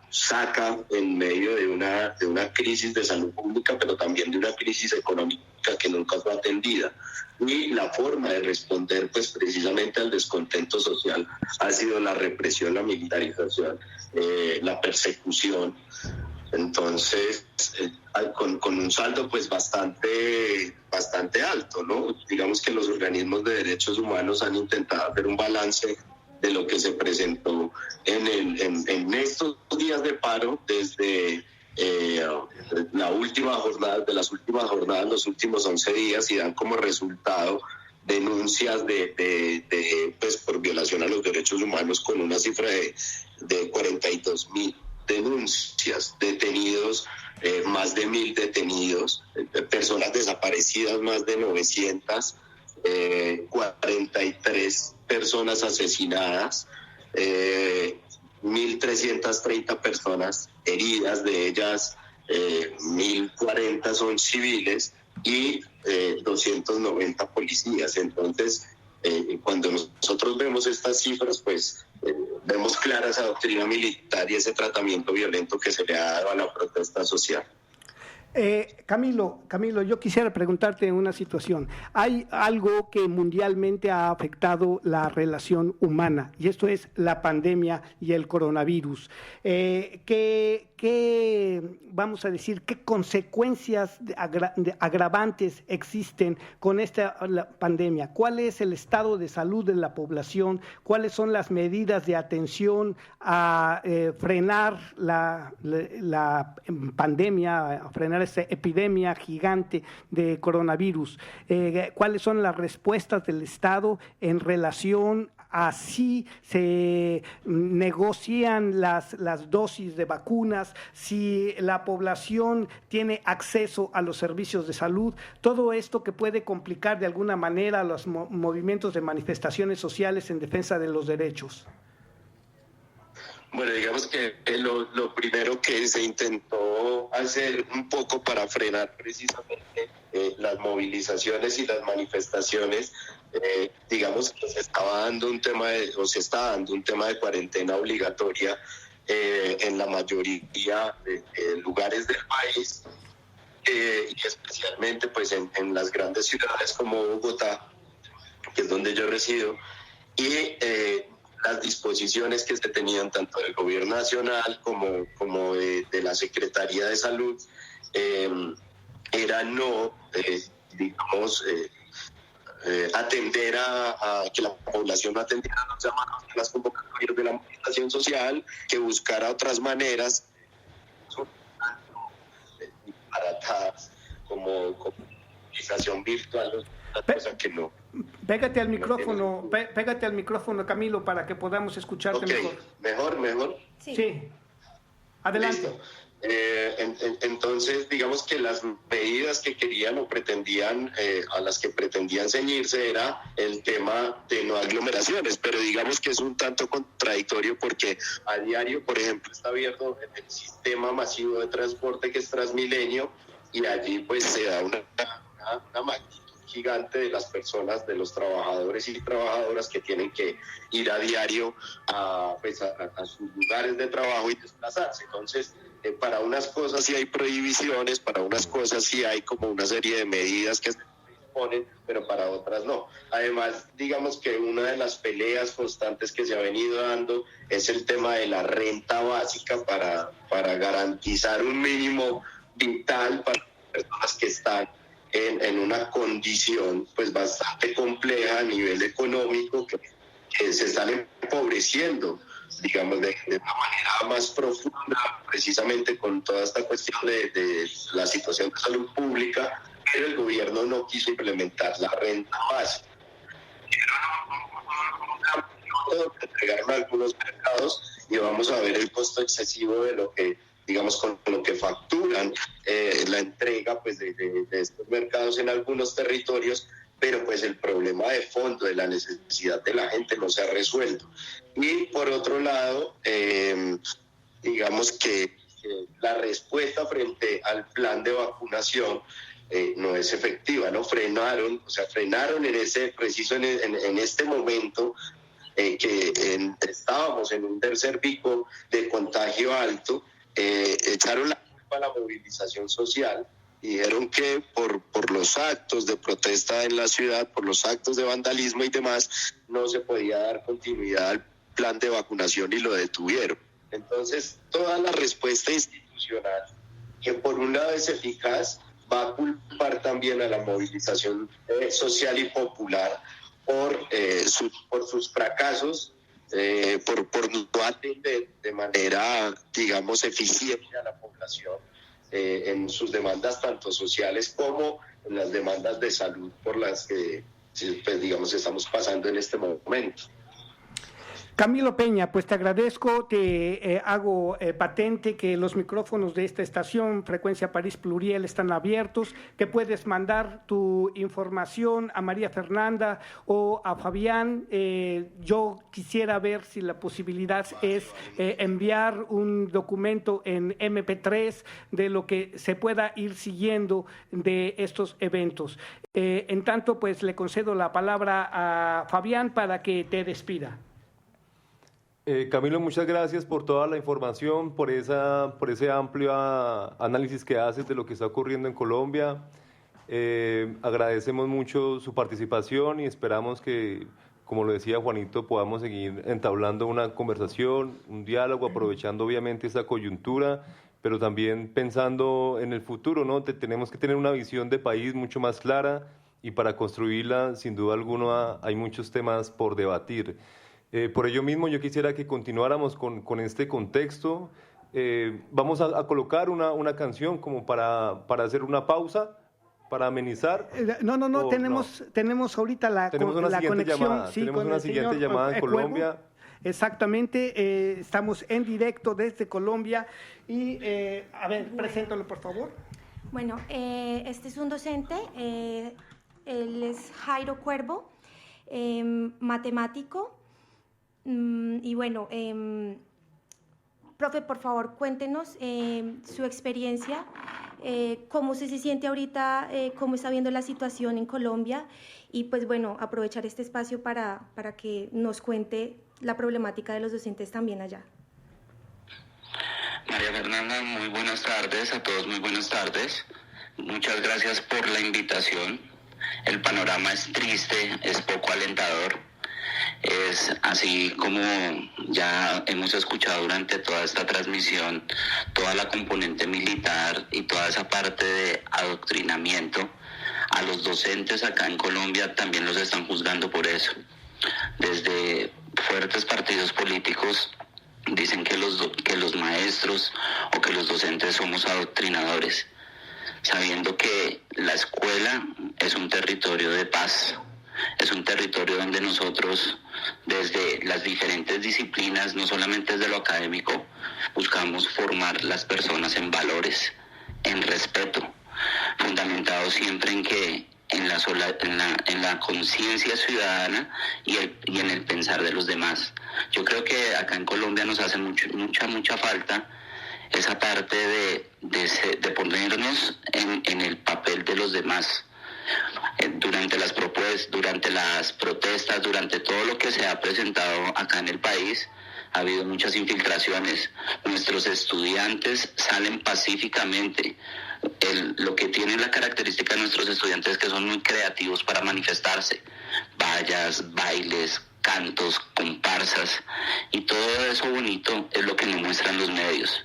S8: saca en medio de una crisis de salud pública, pero también de una crisis económica que nunca fue atendida. Y la forma de responder pues precisamente al descontento social ha sido la represión, la militarización, la persecución. Entonces, con un saldo pues bastante alto, ¿no? Digamos que los organismos de derechos humanos han intentado hacer un balance de lo que se presentó en estos días de paro, desde la última jornada, de las últimas jornadas, los últimos 11 días, y dan como resultado denuncias pues por violación a los derechos humanos, con una cifra de 42.000 denuncias, detenidos, más de 1.000 detenidos, personas desaparecidas, más de 900, 43 personas asesinadas, 1.330 personas heridas, de ellas 1.040 son civiles y 290 policías. Entonces, cuando nosotros vemos estas cifras, pues vemos clara esa doctrina militar y ese tratamiento violento que se le ha dado a la protesta social.
S1: Camilo, yo quisiera preguntarte una situación. Hay algo que mundialmente ha afectado la relación humana, y esto es la pandemia y el coronavirus. Vamos a decir, qué consecuencias agravantes existen con esta pandemia? ¿Cuál es el estado de salud de la población? ¿Cuáles son las medidas de atención a frenar la pandemia, a frenar esta epidemia gigante de coronavirus? ¿Cuáles son las respuestas del Estado en relación a si se negocian las dosis de vacunas, si la población tiene acceso a los servicios de salud? Todo esto que puede complicar de alguna manera los movimientos de manifestaciones sociales en defensa de los derechos.
S8: Bueno, digamos que lo primero que se intentó hacer un poco para frenar precisamente las movilizaciones y las manifestaciones, digamos que se está dando un tema de cuarentena obligatoria en la mayoría de lugares del país, y especialmente pues en las grandes ciudades como Bogotá, que es donde yo resido, y las disposiciones que se tenían tanto del gobierno nacional como de la Secretaría de Salud era no, atender a que la población no atendiera a los llamados de las convocatorias de la movilización social, que buscara otras maneras baratadas como movilización virtual, cosa que no.
S1: Pégate al micrófono, Camilo, para que podamos escucharte
S8: mejor.
S1: Sí. Adelante.
S8: Listo. Entonces, digamos que las medidas que querían o pretendían, a las que pretendían ceñirse, era el tema de no aglomeraciones, pero digamos que es un tanto contradictorio, porque a diario, por ejemplo, está abierto el sistema masivo de transporte, que es Transmilenio, y allí pues se da una magnitud gigante de las personas, de los trabajadores y trabajadoras que tienen que ir a diario a sus lugares de trabajo y desplazarse. Entonces, para unas cosas sí hay prohibiciones, para unas cosas sí hay como una serie de medidas que se ponen, pero para otras no. Además, digamos que una de las peleas constantes que se ha venido dando es el tema de la renta básica para garantizar un mínimo vital para las personas que están en una condición pues bastante compleja a nivel económico, que se están empobreciendo, digamos, de una manera más profunda, precisamente con toda esta cuestión de la situación de salud pública, pero el gobierno no quiso implementar la renta básica. Entregaron algunos mercados y vamos a ver el costo excesivo de lo que, digamos, con lo que facturan la entrega pues de estos mercados en algunos territorios, pero pues el problema de fondo de la necesidad de la gente no se ha resuelto. Y por otro lado, digamos que la respuesta frente al plan de vacunación no es efectiva, ¿no? Frenaron en ese preciso, en este momento que estábamos en un tercer pico de contagio alto, echaron la culpa a la movilización social y dijeron que por los actos de protesta en la ciudad, por los actos de vandalismo y demás, no se podía dar continuidad al plan de vacunación y lo detuvieron. Entonces, toda la respuesta institucional, que por un lado es eficaz, va a culpar también a la movilización social y popular por sus fracasos, por no atender de manera, digamos, eficiente a la población en sus demandas tanto sociales como en las demandas de salud por las que, pues, digamos, estamos pasando en este momento.
S1: Camilo Peña, pues te agradezco, te hago patente que los micrófonos de esta estación, Frecuencia París Pluriel, están abiertos, que puedes mandar tu información a María Fernanda o a Fabián. Yo quisiera ver si la posibilidad es enviar un documento en MP3 de lo que se pueda ir siguiendo de estos eventos. En tanto, pues le concedo la palabra a Fabián para que te despida.
S3: Camilo, muchas gracias por toda la información, por ese amplio análisis que haces de lo que está ocurriendo en Colombia. Agradecemos mucho su participación y esperamos que, como lo decía Juanito, podamos seguir entablando una conversación, un diálogo, aprovechando obviamente esta coyuntura, pero también pensando en el futuro, ¿no? Tenemos que tener una visión de país mucho más clara y para construirla, sin duda alguna, hay muchos temas por debatir. Por ello mismo yo quisiera que continuáramos con este contexto. Vamos a colocar una canción como para hacer una pausa, para amenizar.
S1: No, tenemos ahorita la conexión.
S3: Llamada.
S1: Sí,
S3: tenemos una siguiente llamada en Colombia.
S1: Exactamente, estamos en directo desde Colombia y, a ver, preséntalo por favor.
S2: Bueno, este es un docente, él es Jairo Cuervo, matemático. Y bueno, profe, por favor, cuéntenos su experiencia, cómo se siente ahorita, cómo está viendo la situación en Colombia y pues bueno, aprovechar este espacio para que nos cuente la problemática de los docentes también allá.
S9: María Fernanda, muy buenas tardes a todos, muy buenas tardes. Muchas gracias por la invitación. El panorama es triste, es poco alentador. Es así como ya hemos escuchado durante toda esta transmisión, toda la componente militar y toda esa parte de adoctrinamiento. A los docentes acá en Colombia también los están juzgando por eso. Desde fuertes partidos políticos dicen que los maestros o que los docentes somos adoctrinadores, sabiendo que la escuela es un territorio de paz. Es un territorio donde nosotros, desde las diferentes disciplinas, no solamente desde lo académico, buscamos formar las personas en valores, en respeto, fundamentado siempre en la conciencia ciudadana y en el pensar de los demás. Yo creo que acá en Colombia nos hace mucha falta esa parte de ponernos en el papel de los demás. Durante las protestas, durante todo lo que se ha presentado acá en el país, ha habido muchas infiltraciones. Nuestros estudiantes salen pacíficamente. Lo que tiene la característica de nuestros estudiantes es que son muy creativos para manifestarse. Vallas, bailes, cantos, comparsas, y todo eso bonito es lo que nos muestran los medios.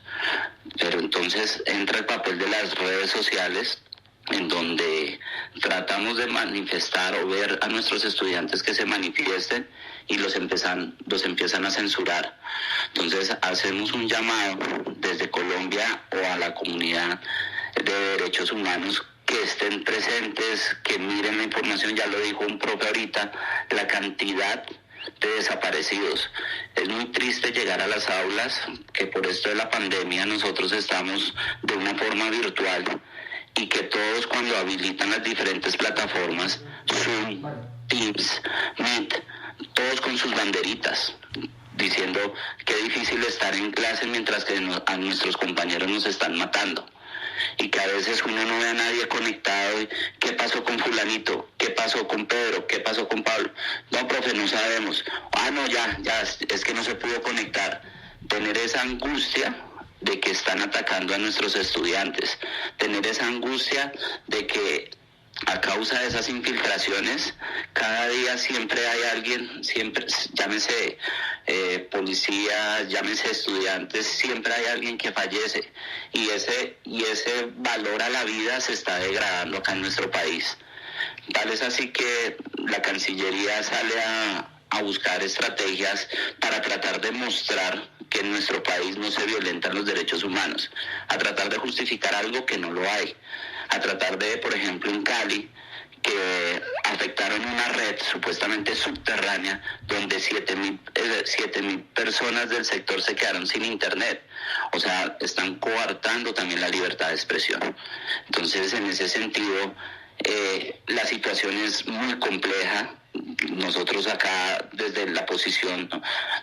S9: Pero entonces entra el papel de las redes sociales, en donde tratamos de manifestar o ver a nuestros estudiantes que se manifiesten y los empiezan a censurar. Entonces hacemos un llamado desde Colombia o a la comunidad de derechos humanos que estén presentes, que miren la información. Ya lo dijo un profe ahorita, la cantidad de desaparecidos. Es muy triste llegar a las aulas, que por esto de la pandemia nosotros estamos de una forma virtual, y que todos, cuando habilitan las diferentes plataformas, Zoom, Teams, Meet, todos con sus banderitas, diciendo qué difícil estar en clase mientras que a nuestros compañeros nos están matando. Y que a veces uno no ve a nadie conectado. Y ¿qué pasó con fulanito? ¿Qué pasó con Pedro? ¿Qué pasó con Pablo? No, profe, no sabemos. No, ya, es que no se pudo conectar. Tener esa angustia de que están atacando a nuestros estudiantes, tener esa angustia de que a causa de esas infiltraciones, cada día siempre hay alguien, siempre, llámese policía, llámese estudiantes, siempre hay alguien que fallece, y ese valor a la vida se está degradando acá en nuestro país. Tal es así que la Cancillería sale a buscar estrategias para tratar de mostrar que en nuestro país no se violentan los derechos humanos, a tratar de justificar algo que no lo hay, a tratar de, por ejemplo, en Cali, que afectaron una red supuestamente subterránea donde 7.000 personas del sector se quedaron sin internet. O sea, están coartando también la libertad de expresión. Entonces, en ese sentido, la situación es muy compleja. Nosotros acá, desde la posición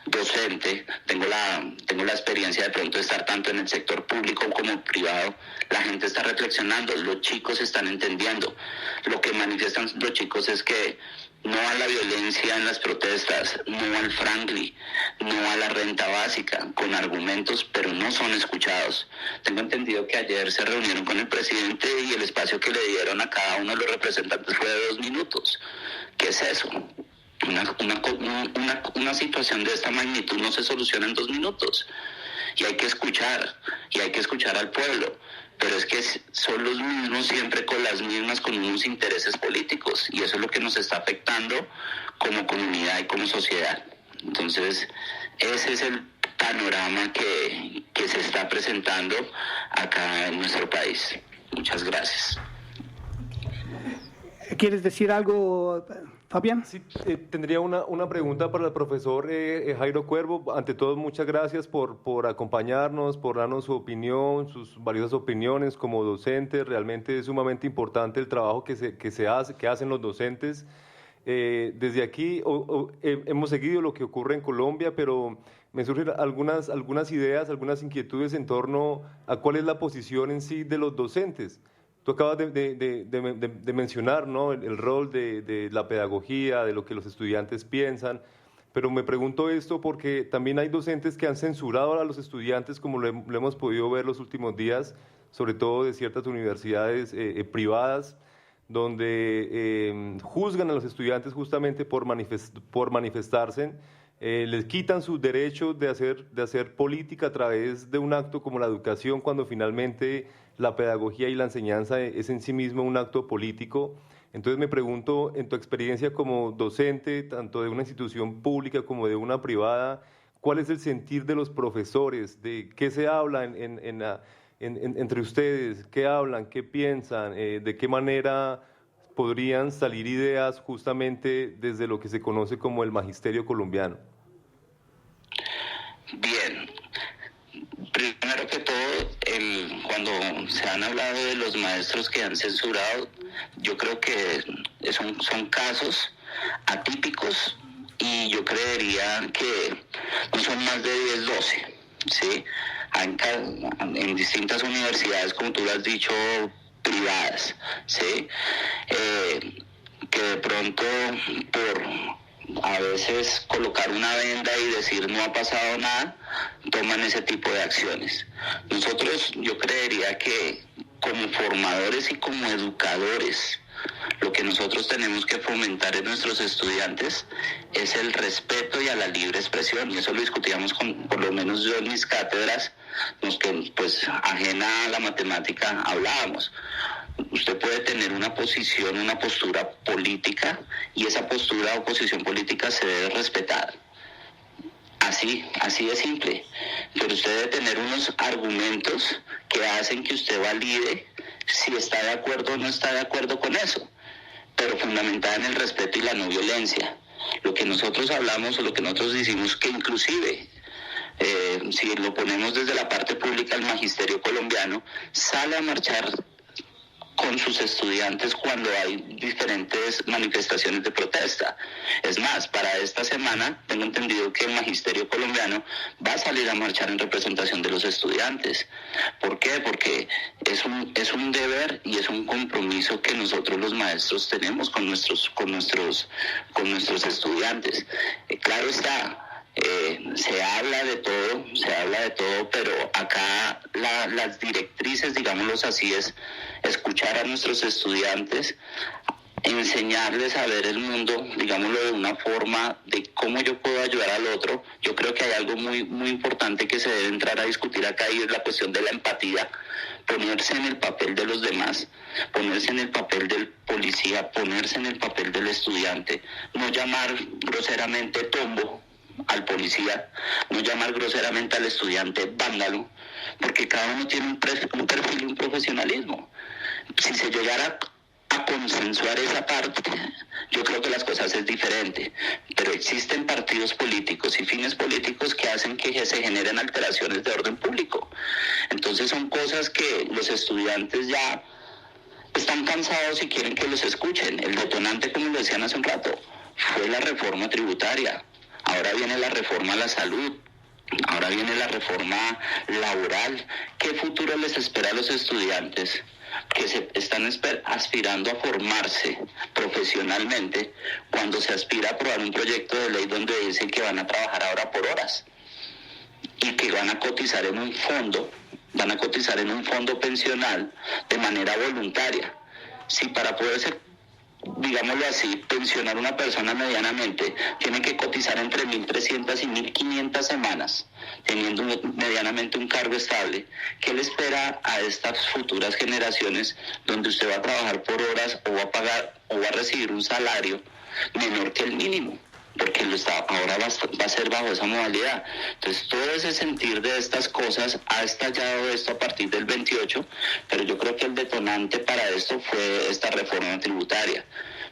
S9: docente, tengo la experiencia de pronto de estar tanto en el sector público como privado. La gente está reflexionando, los chicos están entendiendo. Lo que manifiestan los chicos es que no a la violencia en las protestas, no al Franklin, no a la renta básica, con argumentos, pero no son escuchados. Tengo entendido que ayer se reunieron con el presidente y el espacio que le dieron a cada uno de los representantes fue de 2 minutos. ¿Qué es eso? Una situación de esta magnitud no se soluciona en 2 minutos. Y hay que escuchar al pueblo. Pero es que son los mismos siempre con unos intereses políticos, y eso es lo que nos está afectando como comunidad y como sociedad. Entonces, ese es el panorama que se está presentando acá en nuestro país. Muchas gracias.
S1: ¿Quieres decir algo, Fabián?
S3: Sí, tendría una pregunta para el profesor Jairo Cuervo. Ante todo, muchas gracias por acompañarnos, por darnos su opinión, sus valiosas opiniones como docentes. Realmente es sumamente importante el trabajo que hacen los docentes. Desde aquí hemos seguido lo que ocurre en Colombia, pero me surgen algunas ideas, algunas inquietudes en torno a cuál es la posición en sí de los docentes. Tú acabas de mencionar, ¿no?, el rol de la pedagogía, de lo que los estudiantes piensan, pero me pregunto esto porque también hay docentes que han censurado a los estudiantes, como lo hemos podido ver los últimos días, sobre todo de ciertas universidades privadas, donde juzgan a los estudiantes justamente por manifestarse, les quitan sus derechos de hacer política a través de un acto como la educación, cuando finalmente la pedagogía y la enseñanza es en sí mismo un acto político. Entonces me pregunto, en tu experiencia como docente, tanto de una institución pública como de una privada, ¿cuál es el sentir de los profesores? ¿De qué se habla entre ustedes? ¿Qué hablan? ¿Qué piensan? ¿De qué manera podrían salir ideas justamente desde lo que se conoce como el magisterio colombiano?
S9: Bien. Primero que todo, cuando se han hablado de los maestros que han censurado, yo creo que son casos atípicos, y yo creería que no son más de 10, 12, ¿sí? En distintas universidades, como tú lo has dicho, privadas, ¿sí? Que de pronto por a veces colocar una venda y decir no ha pasado nada, toman ese tipo de acciones. Nosotros, yo creería que como formadores y como educadores, lo que nosotros tenemos que fomentar en nuestros estudiantes es el respeto y a la libre expresión, y eso lo discutíamos por lo menos yo en mis cátedras, los que pues ajena a la matemática hablábamos. Usted puede tener una posición, una postura política, y esa postura o posición política se debe respetar. Así de simple. Pero usted debe tener unos argumentos que hacen que usted valide si está de acuerdo o no está de acuerdo con eso, pero fundamentada en el respeto y la no violencia. Lo que nosotros hablamos o lo que nosotros decimos, que inclusive si lo ponemos desde la parte pública, el magisterio colombiano sale a marchar con sus estudiantes cuando hay diferentes manifestaciones de protesta. Es más, para esta semana tengo entendido que el magisterio colombiano va a salir a marchar en representación de los estudiantes. ¿Por qué? Porque es un deber y es un compromiso que nosotros los maestros tenemos con nuestros estudiantes. Claro está. Se habla de todo, pero acá las directrices, digámoslo así, es escuchar a nuestros estudiantes, enseñarles a ver el mundo, digámoslo de una forma de cómo yo puedo ayudar al otro. Yo creo que hay algo muy, muy importante que se debe entrar a discutir acá, y es la cuestión de la empatía. Ponerse en el papel de los demás, ponerse en el papel del policía, ponerse en el papel del estudiante, no llamar groseramente tombo al policía, no llamar groseramente al estudiante vándalo, porque cada uno tiene un perfil y un profesionalismo. Si se llegara a consensuar esa parte, yo creo que las cosas es diferente, pero existen partidos políticos y fines políticos que hacen que se generen alteraciones de orden público. Entonces son cosas que los estudiantes ya están cansados y quieren que los escuchen. El detonante, como lo decían hace un rato, fue la reforma tributaria. Ahora viene la reforma a la salud, ahora viene la reforma laboral. ¿Qué futuro les espera a los estudiantes que se están aspirando a formarse profesionalmente cuando se aspira a aprobar un proyecto de ley donde dicen que van a trabajar ahora por horas y que van a cotizar en un fondo pensional de manera voluntaria? Si para poder ser, digámoslo así, pensionar a una persona medianamente, tiene que cotizar entre 1.300 y 1.500 semanas, teniendo medianamente un cargo estable. ¿Qué le espera a estas futuras generaciones donde usted va a trabajar por horas o va a pagar o va a recibir un salario menor que el mínimo? Porque ahora va a ser bajo esa modalidad. Entonces, todo ese sentir de estas cosas ha estallado esto a partir del 28, pero yo creo que el detonante para esto fue esta reforma tributaria,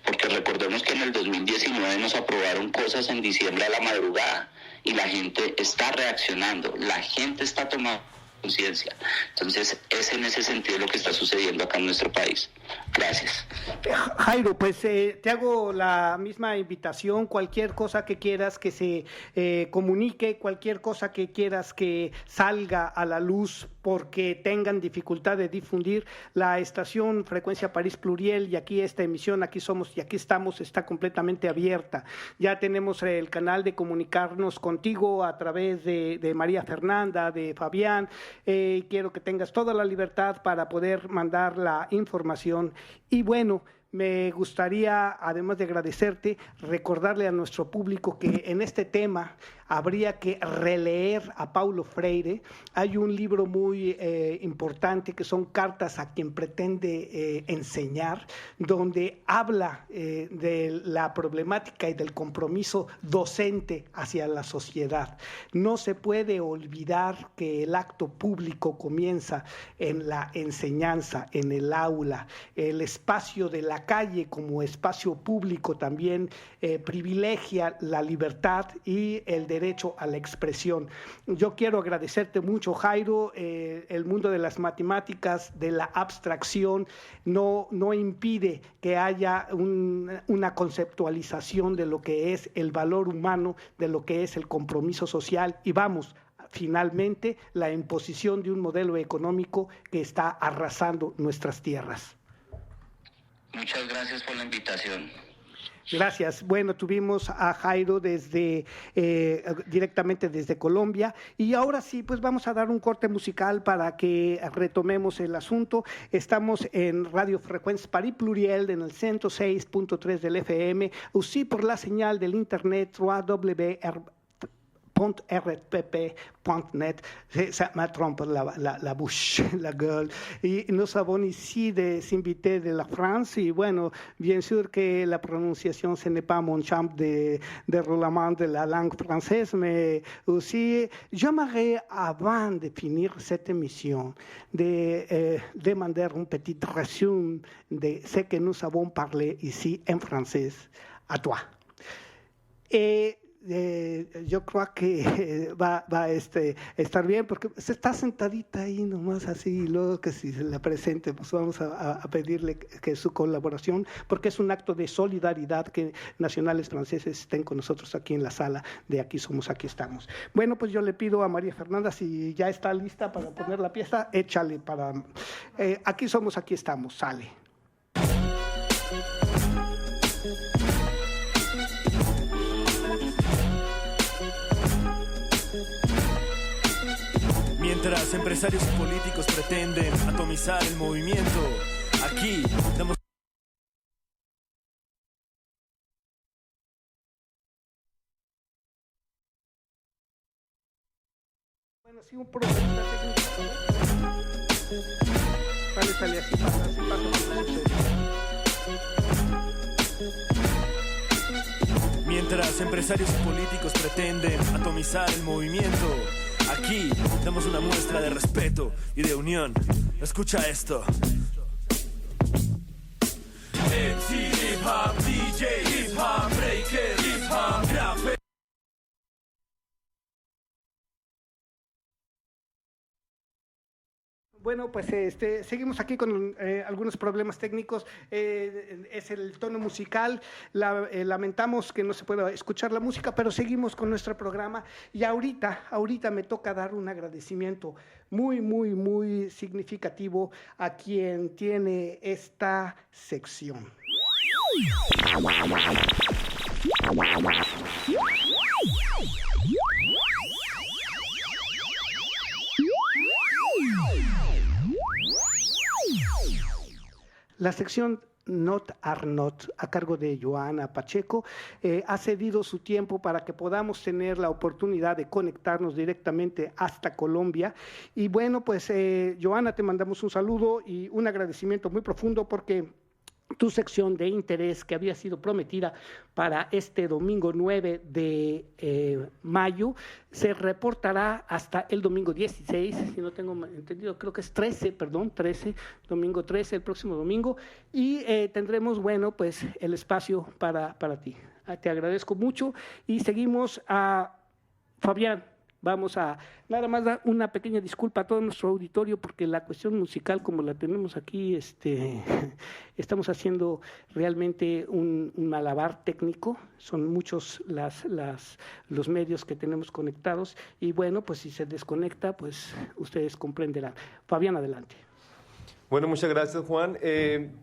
S9: porque recordemos que en el 2019 nos aprobaron cosas en diciembre a la madrugada y la gente está reaccionando, la gente está tomando conciencia. Entonces, es en ese sentido lo que está sucediendo acá en nuestro país. Gracias.
S1: Jairo, pues te hago la misma invitación. Cualquier cosa que quieras que se comunique, cualquier cosa que quieras que salga a la luz porque tengan dificultad de difundir, la estación Frecuencia París Pluriel y aquí esta emisión, aquí somos y aquí estamos, está completamente abierta. Ya tenemos el canal de comunicarnos contigo a través de María Fernanda, de Fabián. Quiero que tengas toda la libertad para poder mandar la información. Y bueno, me gustaría, además de agradecerte, recordarle a nuestro público que en este tema habría que releer a Paulo Freire. Hay un libro muy importante que son Cartas a quien pretende enseñar, donde habla de la problemática y del compromiso docente hacia la sociedad. No se puede olvidar que el acto público comienza en la enseñanza, en el aula. El espacio de la calle como espacio público también privilegia la libertad y el derecho a la expresión. Yo quiero agradecerte mucho, Jairo. El mundo de las matemáticas, de la abstracción, no impide que haya una conceptualización de lo que es el valor humano, de lo que es el compromiso social y vamos, finalmente, la imposición de un modelo económico que está arrasando nuestras tierras.
S9: Muchas gracias por la invitación.
S1: Gracias. Bueno, tuvimos a Jairo directamente desde Colombia y ahora sí, pues vamos a dar un corte musical para que retomemos el asunto. Estamos en Radio Frecuencia París Pluriel en el 106.3 del FM, o sí por la señal del internet .rpp.net, ça me trompe la bouche, la gueule. Et nous avons ici des invités de la France, et bueno, bien sûr que la prononciation, ce n'est pas mon champ de roulement de la langue française, mais aussi, j'aimerais, avant de finir cette émission, de demander un petit résumé de ce que nous avons parlé ici en français à toi. Et yo creo que va a estar bien, porque se está sentadita ahí nomás así, y luego que si se la presente, pues vamos a pedirle que su colaboración, porque es un acto de solidaridad que nacionales franceses estén con nosotros aquí en la sala de Aquí Somos, Aquí Estamos. Bueno, pues yo le pido a María Fernanda, si ya está lista para poner la pieza, échale para... Aquí Somos, Aquí Estamos, sale.
S6: Mientras empresarios y políticos pretenden atomizar el movimiento, aquí damos...
S1: Bueno, sí, un problema técnico. Sale, así pasa.
S6: Mientras empresarios y políticos pretenden atomizar el movimiento, aquí damos una muestra de respeto y de unión. Escucha esto. MC, hip hop, DJ, hip hop, breaker, hip hop, grafe.
S1: Bueno, pues seguimos aquí con algunos problemas técnicos. Es el tono musical. Lamentamos que no se pueda escuchar la música, pero seguimos con nuestro programa. Y ahorita me toca dar un agradecimiento muy significativo a quien tiene esta sección. La sección Not are Not, a cargo de Joana Pacheco, ha cedido su tiempo para que podamos tener la oportunidad de conectarnos directamente hasta Colombia. Y bueno, pues Joana, te mandamos un saludo y un agradecimiento muy profundo porque tu sección de interés que había sido prometida para este domingo 9 de mayo se reportará hasta el domingo 16, si no tengo entendido, creo que es 13, domingo 13, el próximo domingo, y tendremos, bueno, pues el espacio para ti. Te agradezco mucho y seguimos a Fabián. Vamos a nada más dar una pequeña disculpa a todo nuestro auditorio porque la cuestión musical como la tenemos aquí, estamos haciendo realmente un malabar técnico, son muchos los medios que tenemos conectados y bueno, pues si se desconecta, pues ustedes comprenderán. Fabián, adelante.
S3: Bueno, muchas gracias, Juan.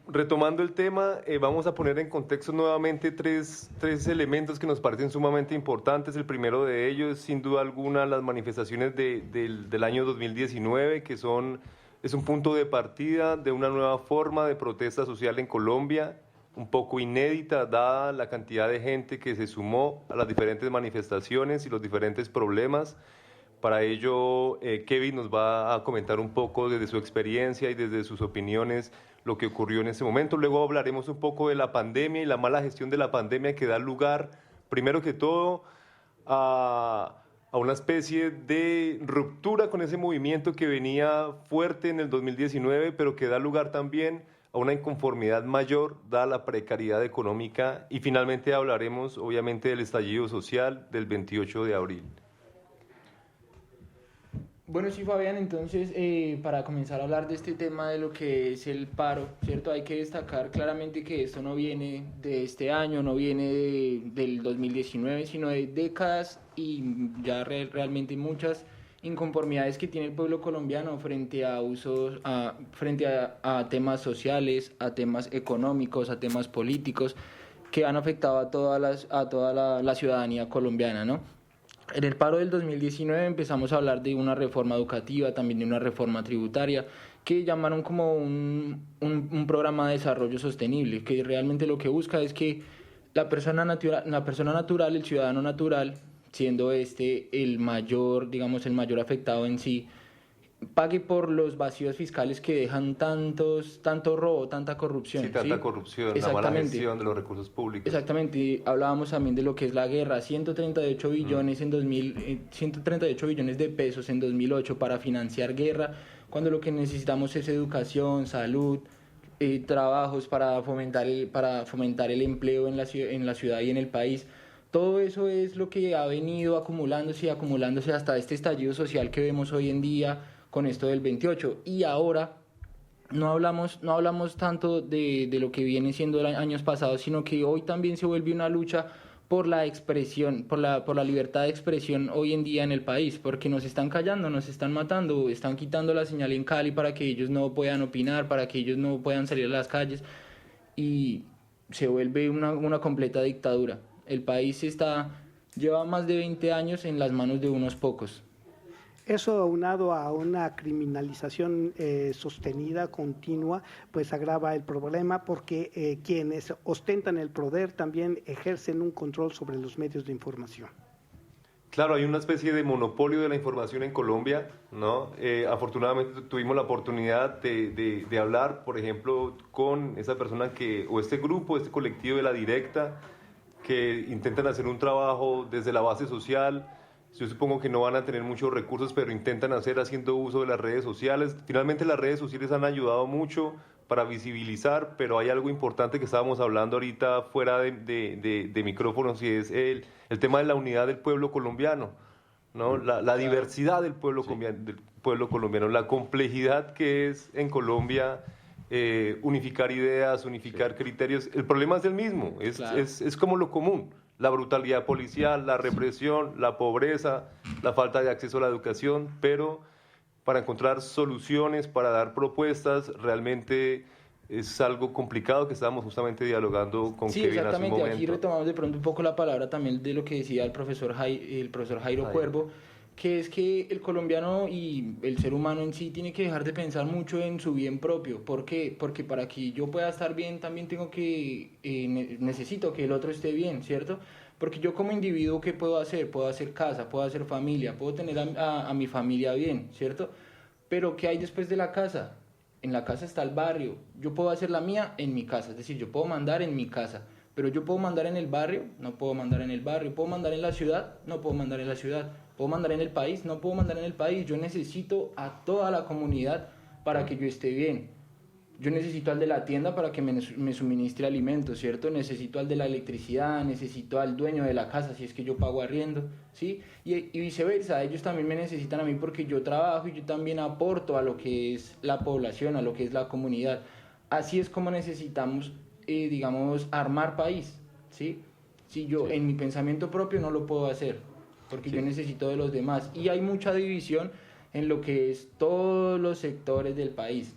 S3: Retomando el tema, vamos a poner en contexto nuevamente tres elementos que nos parecen sumamente importantes. El primero de ellos, sin duda alguna, las manifestaciones del año 2019, que es un punto de partida de una nueva forma de protesta social en Colombia, un poco inédita, dada la cantidad de gente que se sumó a las diferentes manifestaciones y los diferentes problemas. Para ello, Kevin nos va a comentar un poco desde su experiencia y desde sus opiniones lo que ocurrió en ese momento. Luego hablaremos un poco de la pandemia y la mala gestión de la pandemia que da lugar, primero que todo, a una especie de ruptura con ese movimiento que venía fuerte en el 2019, pero que da lugar también a una inconformidad mayor, dada la precariedad económica. Y finalmente hablaremos, obviamente, del estallido social del 28 de abril.
S5: Bueno, sí, Fabián, entonces para comenzar a hablar de este tema de lo que es el paro, ¿cierto? Hay que destacar claramente que esto no viene de este año, no viene del 2019, sino de décadas y ya realmente muchas inconformidades que tiene el pueblo colombiano frente a temas sociales, a temas económicos, a temas políticos que han afectado a toda la ciudadanía colombiana, ¿no? En el paro del 2019 empezamos a hablar de una reforma educativa, también de una reforma tributaria, que llamaron como un programa de desarrollo sostenible, que realmente lo que busca es que la persona natural, el ciudadano natural, siendo este el mayor, digamos, el mayor afectado en sí, pague por los vacíos fiscales que dejan tanto robo, tanta corrupción.
S3: Sí, tanta corrupción, la mala gestión de los recursos públicos.
S5: Exactamente, y hablábamos también de lo que es la guerra, 138 billones en 138 billones de pesos en 2008 para financiar guerra, cuando lo que necesitamos es educación, salud, trabajos para fomentar el empleo en la ciudad y en el país. Todo eso es lo que ha venido acumulándose hasta este estallido social que vemos hoy en día con esto del 28. Y ahora no hablamos tanto de lo que viene siendo años pasados, sino que hoy también se vuelve una lucha por la expresión, por la libertad de expresión hoy en día en el país, porque nos están callando, nos están matando, están quitando la señal en Cali para que ellos no puedan opinar, para que ellos no puedan salir a las calles, y se vuelve una completa dictadura. El país lleva más de 20 años en las manos de unos pocos.
S1: Eso aunado a una criminalización sostenida, continua, pues agrava el problema porque quienes ostentan el poder también ejercen un control sobre los medios de información.
S3: Claro, hay una especie de monopolio de la información en Colombia, ¿no? Afortunadamente tuvimos la oportunidad de hablar, por ejemplo, con esa persona o este grupo, este colectivo de La Directa, que intentan hacer un trabajo desde la base social. Yo supongo que no van a tener muchos recursos, pero intentan haciendo uso de las redes sociales. Finalmente las redes sociales han ayudado mucho para visibilizar, pero hay algo importante que estábamos hablando ahorita fuera de micrófonos, y es el tema de la unidad del pueblo colombiano, ¿no? La diversidad del pueblo colombiano, la complejidad que es en Colombia unificar ideas, unificar criterios. El problema es el mismo, es como lo común. La brutalidad policial, la represión, la pobreza, la falta de acceso a la educación, pero para encontrar soluciones, para dar propuestas, realmente es algo complicado que estábamos justamente dialogando con Kevin hace un momento.
S5: Aquí retomamos de pronto un poco la palabra también de lo que decía el profesor Jairo Cuervo, que es que el colombiano y el ser humano en sí tiene que dejar de pensar mucho en su bien propio. ¿Por qué? Porque para que yo pueda estar bien también necesito que el otro esté bien, ¿cierto? Porque yo como individuo, ¿qué puedo hacer? Puedo hacer casa, puedo hacer familia, puedo tener a mi familia bien, ¿cierto? Pero ¿qué hay después de la casa? En la casa está el barrio. Yo puedo hacer la mía en mi casa, es decir, yo puedo mandar en mi casa. Pero yo puedo mandar en el barrio, no puedo mandar en el barrio. Puedo mandar en la ciudad, no puedo mandar en la ciudad. Puedo mandar en el país, no puedo mandar en el país. Yo necesito a toda la comunidad para que yo esté bien. Yo necesito al de la tienda para que me suministre alimentos, ¿cierto? Necesito al de la electricidad, necesito al dueño de la casa si es que yo pago arriendo, ¿sí? Y viceversa, ellos también me necesitan a mí porque yo trabajo y yo también aporto a lo que es la población, a lo que es la comunidad. Así es como necesitamos digamos, armar país, ¿sí? Si yo en mi pensamiento propio no lo puedo hacer, porque yo necesito de los demás. Y hay mucha división en lo que es todos los sectores del país.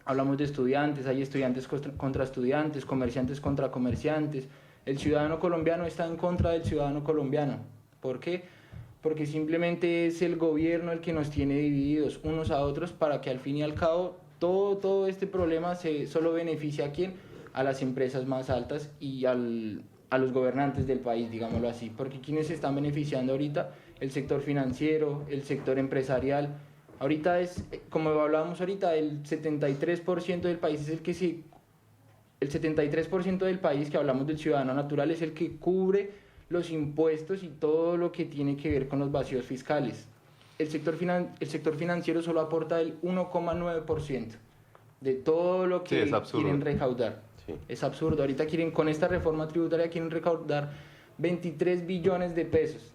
S5: Hablamos de estudiantes, hay estudiantes contra estudiantes, comerciantes contra comerciantes. El ciudadano colombiano está en contra del ciudadano colombiano. ¿Por qué? Porque simplemente es el gobierno el que nos tiene divididos unos a otros para que al fin y al cabo todo este problema solo beneficie a ¿quién? A las empresas más altas y a los gobernantes del país, digámoslo así, porque quienes se están beneficiando ahorita, el sector financiero, el sector empresarial. Ahorita como hablábamos ahorita, el 73% del país es el 73% del país, que hablamos del ciudadano natural, es el que cubre los impuestos y todo lo que tiene que ver con los vacíos fiscales. El sector financiero solo aporta el 1,9% de todo lo que quieren recaudar. Sí. Es absurdo. Ahorita con esta reforma tributaria quieren recaudar 23 billones de pesos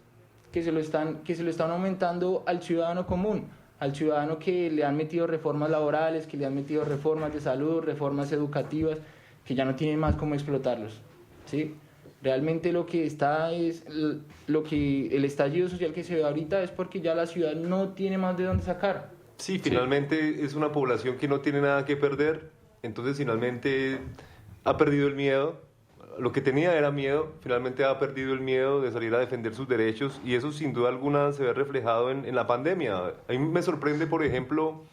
S5: que se lo están aumentando al ciudadano común, al ciudadano que le han metido reformas laborales, que le han metido reformas de salud, reformas educativas, que ya no tienen más cómo explotarlos, ¿sí? Realmente lo que el estallido social que se ve ahorita es porque ya la ciudad no tiene más de dónde sacar.
S3: Sí, finalmente es una población que no tiene nada que perder, entonces finalmente ha perdido el miedo. Lo que tenía era miedo, finalmente ha perdido el miedo de salir a defender sus derechos, y eso sin duda alguna se ve reflejado en la pandemia. A mí me sorprende, por ejemplo,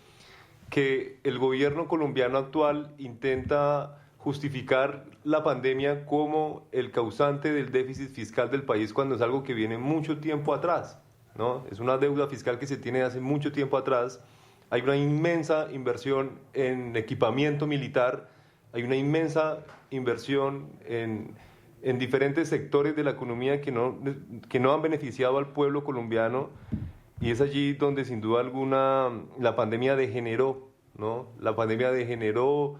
S3: que el gobierno colombiano actual intenta justificar la pandemia como el causante del déficit fiscal del país cuando es algo que viene mucho tiempo atrás, ¿no? Es una deuda fiscal que se tiene hace mucho tiempo atrás. Hay una inmensa inversión en equipamiento militar, hay una inmensa inversión en diferentes sectores de la economía que no han beneficiado al pueblo colombiano, y es allí donde sin duda alguna la pandemia degeneró, ¿no? La pandemia degeneró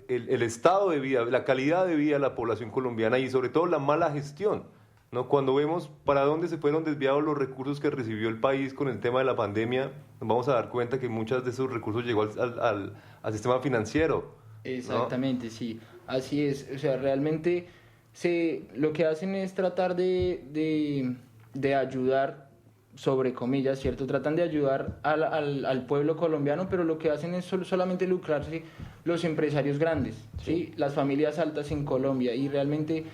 S3: el estado de vida, la calidad de vida de la población colombiana y sobre todo la mala gestión, ¿no? Cuando vemos para dónde se fueron desviados los recursos que recibió el país con el tema de la pandemia, nos vamos a dar cuenta que muchos de esos recursos llegó al sistema financiero, ¿no?
S5: Exactamente, sí, así es. O sea, realmente lo que hacen es tratar de ayudar, sobre comillas, ¿cierto? Tratan de ayudar al pueblo colombiano, pero lo que hacen es solamente lucrarse los empresarios grandes, ¿sí? Las familias altas en Colombia, y realmente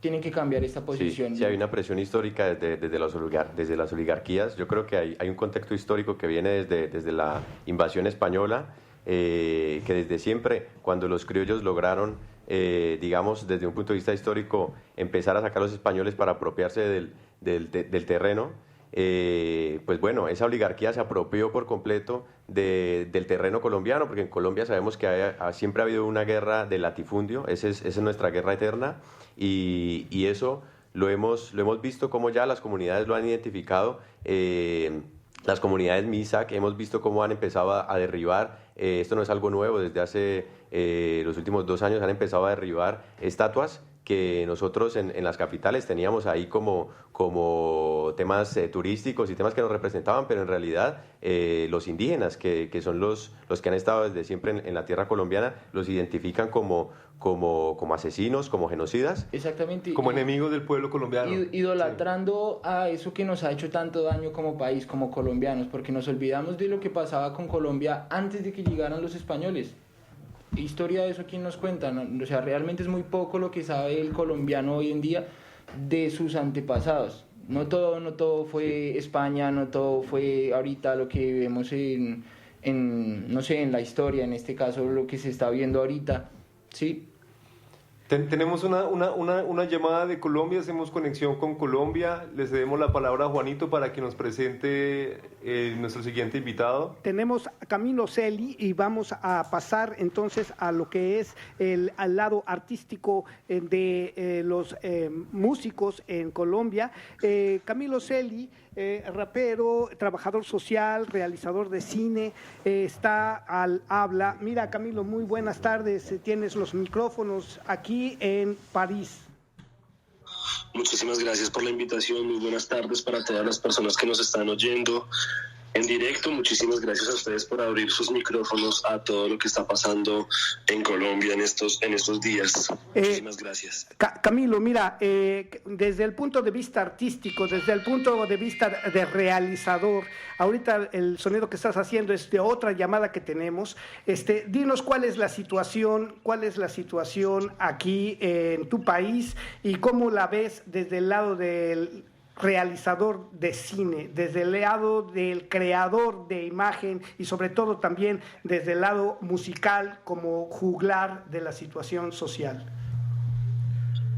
S5: tienen que cambiar esta posición.
S4: Sí, hay una presión histórica desde las oligarquías. Yo creo que hay un contexto histórico que viene desde la invasión española, que desde siempre, cuando los criollos lograron, digamos, desde un punto de vista histórico, empezar a sacar a los españoles para apropiarse del terreno, pues bueno, esa oligarquía se apropió por completo del terreno colombiano, porque en Colombia sabemos que siempre ha habido una guerra de latifundio. Esa es nuestra guerra eterna, y eso lo hemos visto como ya las comunidades lo han identificado. Las comunidades MISAC hemos visto cómo han empezado a derribar, esto no es algo nuevo, desde hace los últimos 2 años han empezado a derribar estatuas que nosotros en las capitales teníamos ahí como temas turísticos y temas que nos representaban, pero en realidad los indígenas, que son los que han estado desde siempre en la tierra colombiana, los identifican como asesinos, como genocidas.
S5: Exactamente.
S3: Como enemigos del pueblo colombiano.
S5: Idolatrando a eso que nos ha hecho tanto daño como país, como colombianos, porque nos olvidamos de lo que pasaba con Colombia antes de que llegaran los españoles. Historia de eso, ¿quién nos cuenta? ¿No? O sea, realmente es muy poco lo que sabe el colombiano hoy en día de sus antepasados. No todo fue España, no todo fue ahorita lo que vemos no sé, en la historia, en este caso lo que se está viendo ahorita, ¿sí?
S3: Tenemos una llamada de Colombia, hacemos conexión con Colombia. Le cedemos la palabra a Juanito para que nos presente nuestro siguiente invitado.
S1: Tenemos a Camilo Celi y vamos a pasar entonces a lo que es al lado artístico de los músicos en Colombia. Camilo Celi, rapero, trabajador social, realizador de cine, está al habla. Mira, Camilo, muy buenas tardes, tienes los micrófonos aquí en París.
S10: Muchísimas gracias por la invitación, muy buenas tardes para todas las personas que nos están oyendo en directo. Muchísimas gracias a ustedes por abrir sus micrófonos a todo lo que está pasando en Colombia en estos días. Muchísimas gracias.
S1: Camilo, mira, desde el punto de vista artístico, desde el punto de vista de realizador, ahorita el sonido que estás haciendo es de otra llamada que tenemos. Dinos cuál es la situación aquí en tu país y cómo la ves desde el lado del realizador de cine, desde el lado del creador de imagen y sobre todo también desde el lado musical como juglar de la situación social.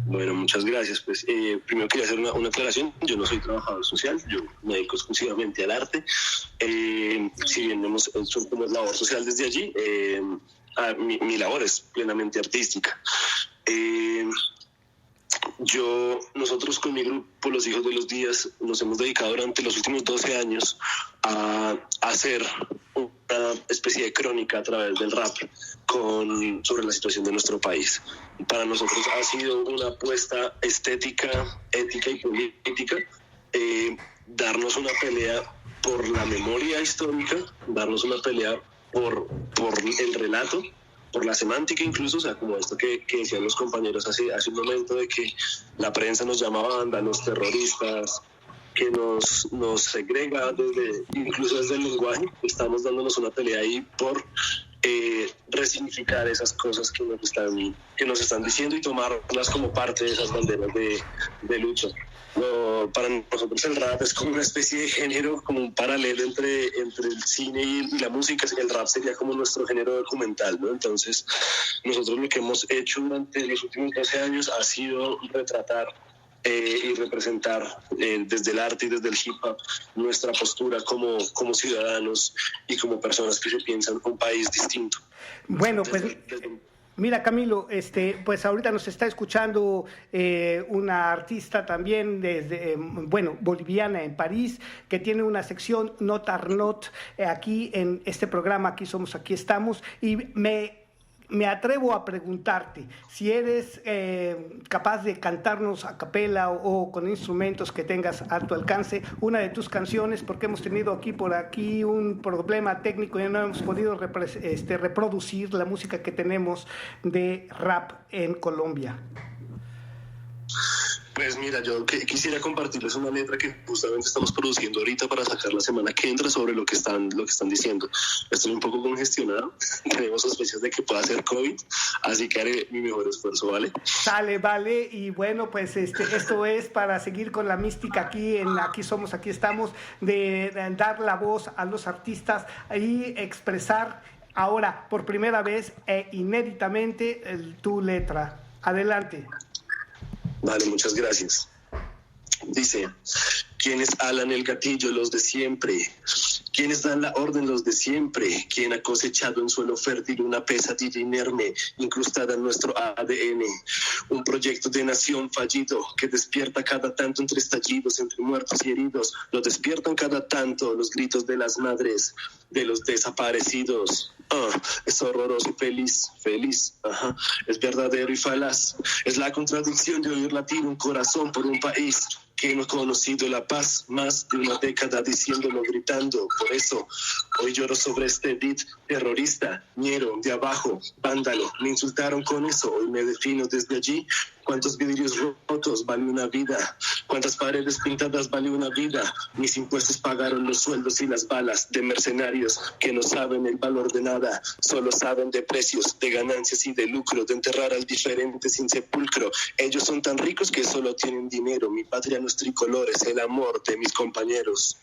S10: Bueno, muchas gracias. Pues primero quería hacer una aclaración. Yo no soy trabajador social, yo me dedico exclusivamente al arte. Si bien hemos hecho como labor social desde allí, mi labor es plenamente artística. Nosotros con mi grupo, Los Hijos de los Días, nos hemos dedicado durante los últimos 12 años a hacer una especie de crónica a través del rap sobre la situación de nuestro país. Para nosotros ha sido una apuesta estética, ética y política, darnos una pelea por la memoria histórica, darnos una pelea por el relato, por la semántica incluso, o sea, como esto que decían los compañeros hace un momento, de que la prensa nos llama vándalos, terroristas, que nos segrega incluso desde el lenguaje. Estamos dándonos una pelea ahí por resignificar esas cosas que nos están diciendo y tomarlas como parte de esas banderas de lucha. Para nosotros el rap es como una especie de género, como un paralelo entre el cine y la música. El rap sería como nuestro género documental, ¿no? Entonces nosotros lo que hemos hecho durante los últimos 12 años ha sido retratar y representar desde el arte y desde el hip hop nuestra postura como ciudadanos y como personas que se piensan un país distinto.
S1: Bueno, pues mira, Camilo, pues ahorita nos está escuchando una artista también boliviana en París, que tiene una sección Not Are Not aquí en este programa, Aquí Somos, Aquí Estamos, y me atrevo a preguntarte si eres capaz de cantarnos a capela o con instrumentos que tengas a tu alcance una de tus canciones, porque hemos tenido por aquí un problema técnico y no hemos podido reproducir la música que tenemos de rap en Colombia.
S10: Pues mira, yo quisiera compartirles una letra que justamente estamos produciendo ahorita para sacar la semana que entra sobre lo que están diciendo. Estoy un poco congestionado, tenemos sospechas de que pueda ser COVID, así que haré mi mejor esfuerzo, ¿vale?
S1: Sale, vale, y bueno, pues esto es para seguir con la mística aquí en Aquí Somos, Aquí Estamos, de dar la voz a los artistas y expresar ahora por primera vez inéditamente tu letra. Adelante.
S10: Vale, muchas gracias. Dice: ¿quiénes alan el gatillo? Los de siempre. ¿Quiénes dan la orden? Los de siempre. ¿Quién ha cosechado en suelo fértil una pesadilla inerme incrustada en nuestro ADN? Un proyecto de nación fallido que despierta cada tanto entre estallidos, entre muertos y heridos. Lo despiertan cada tanto los gritos de las madres de los desaparecidos. Es horroroso y feliz, es verdadero y falaz. Es la contradicción de oír latir un corazón por un país que no ha conocido la paz, más de una década diciéndolo, gritando. Por eso hoy lloro sobre este beat terrorista, ñero, de abajo, vándalo. Me insultaron con eso, hoy me defino desde allí. ¿Cuántos vidrios rotos vale una vida? ¿Cuántas paredes pintadas vale una vida? Mis impuestos pagaron los sueldos y las balas de mercenarios que no saben el valor de nada, solo saben de precios, de ganancias y de lucro, de enterrar al diferente sin sepulcro. Ellos son tan ricos que solo tienen dinero. Mi patria no es tricolor, es el amor de mis compañeros.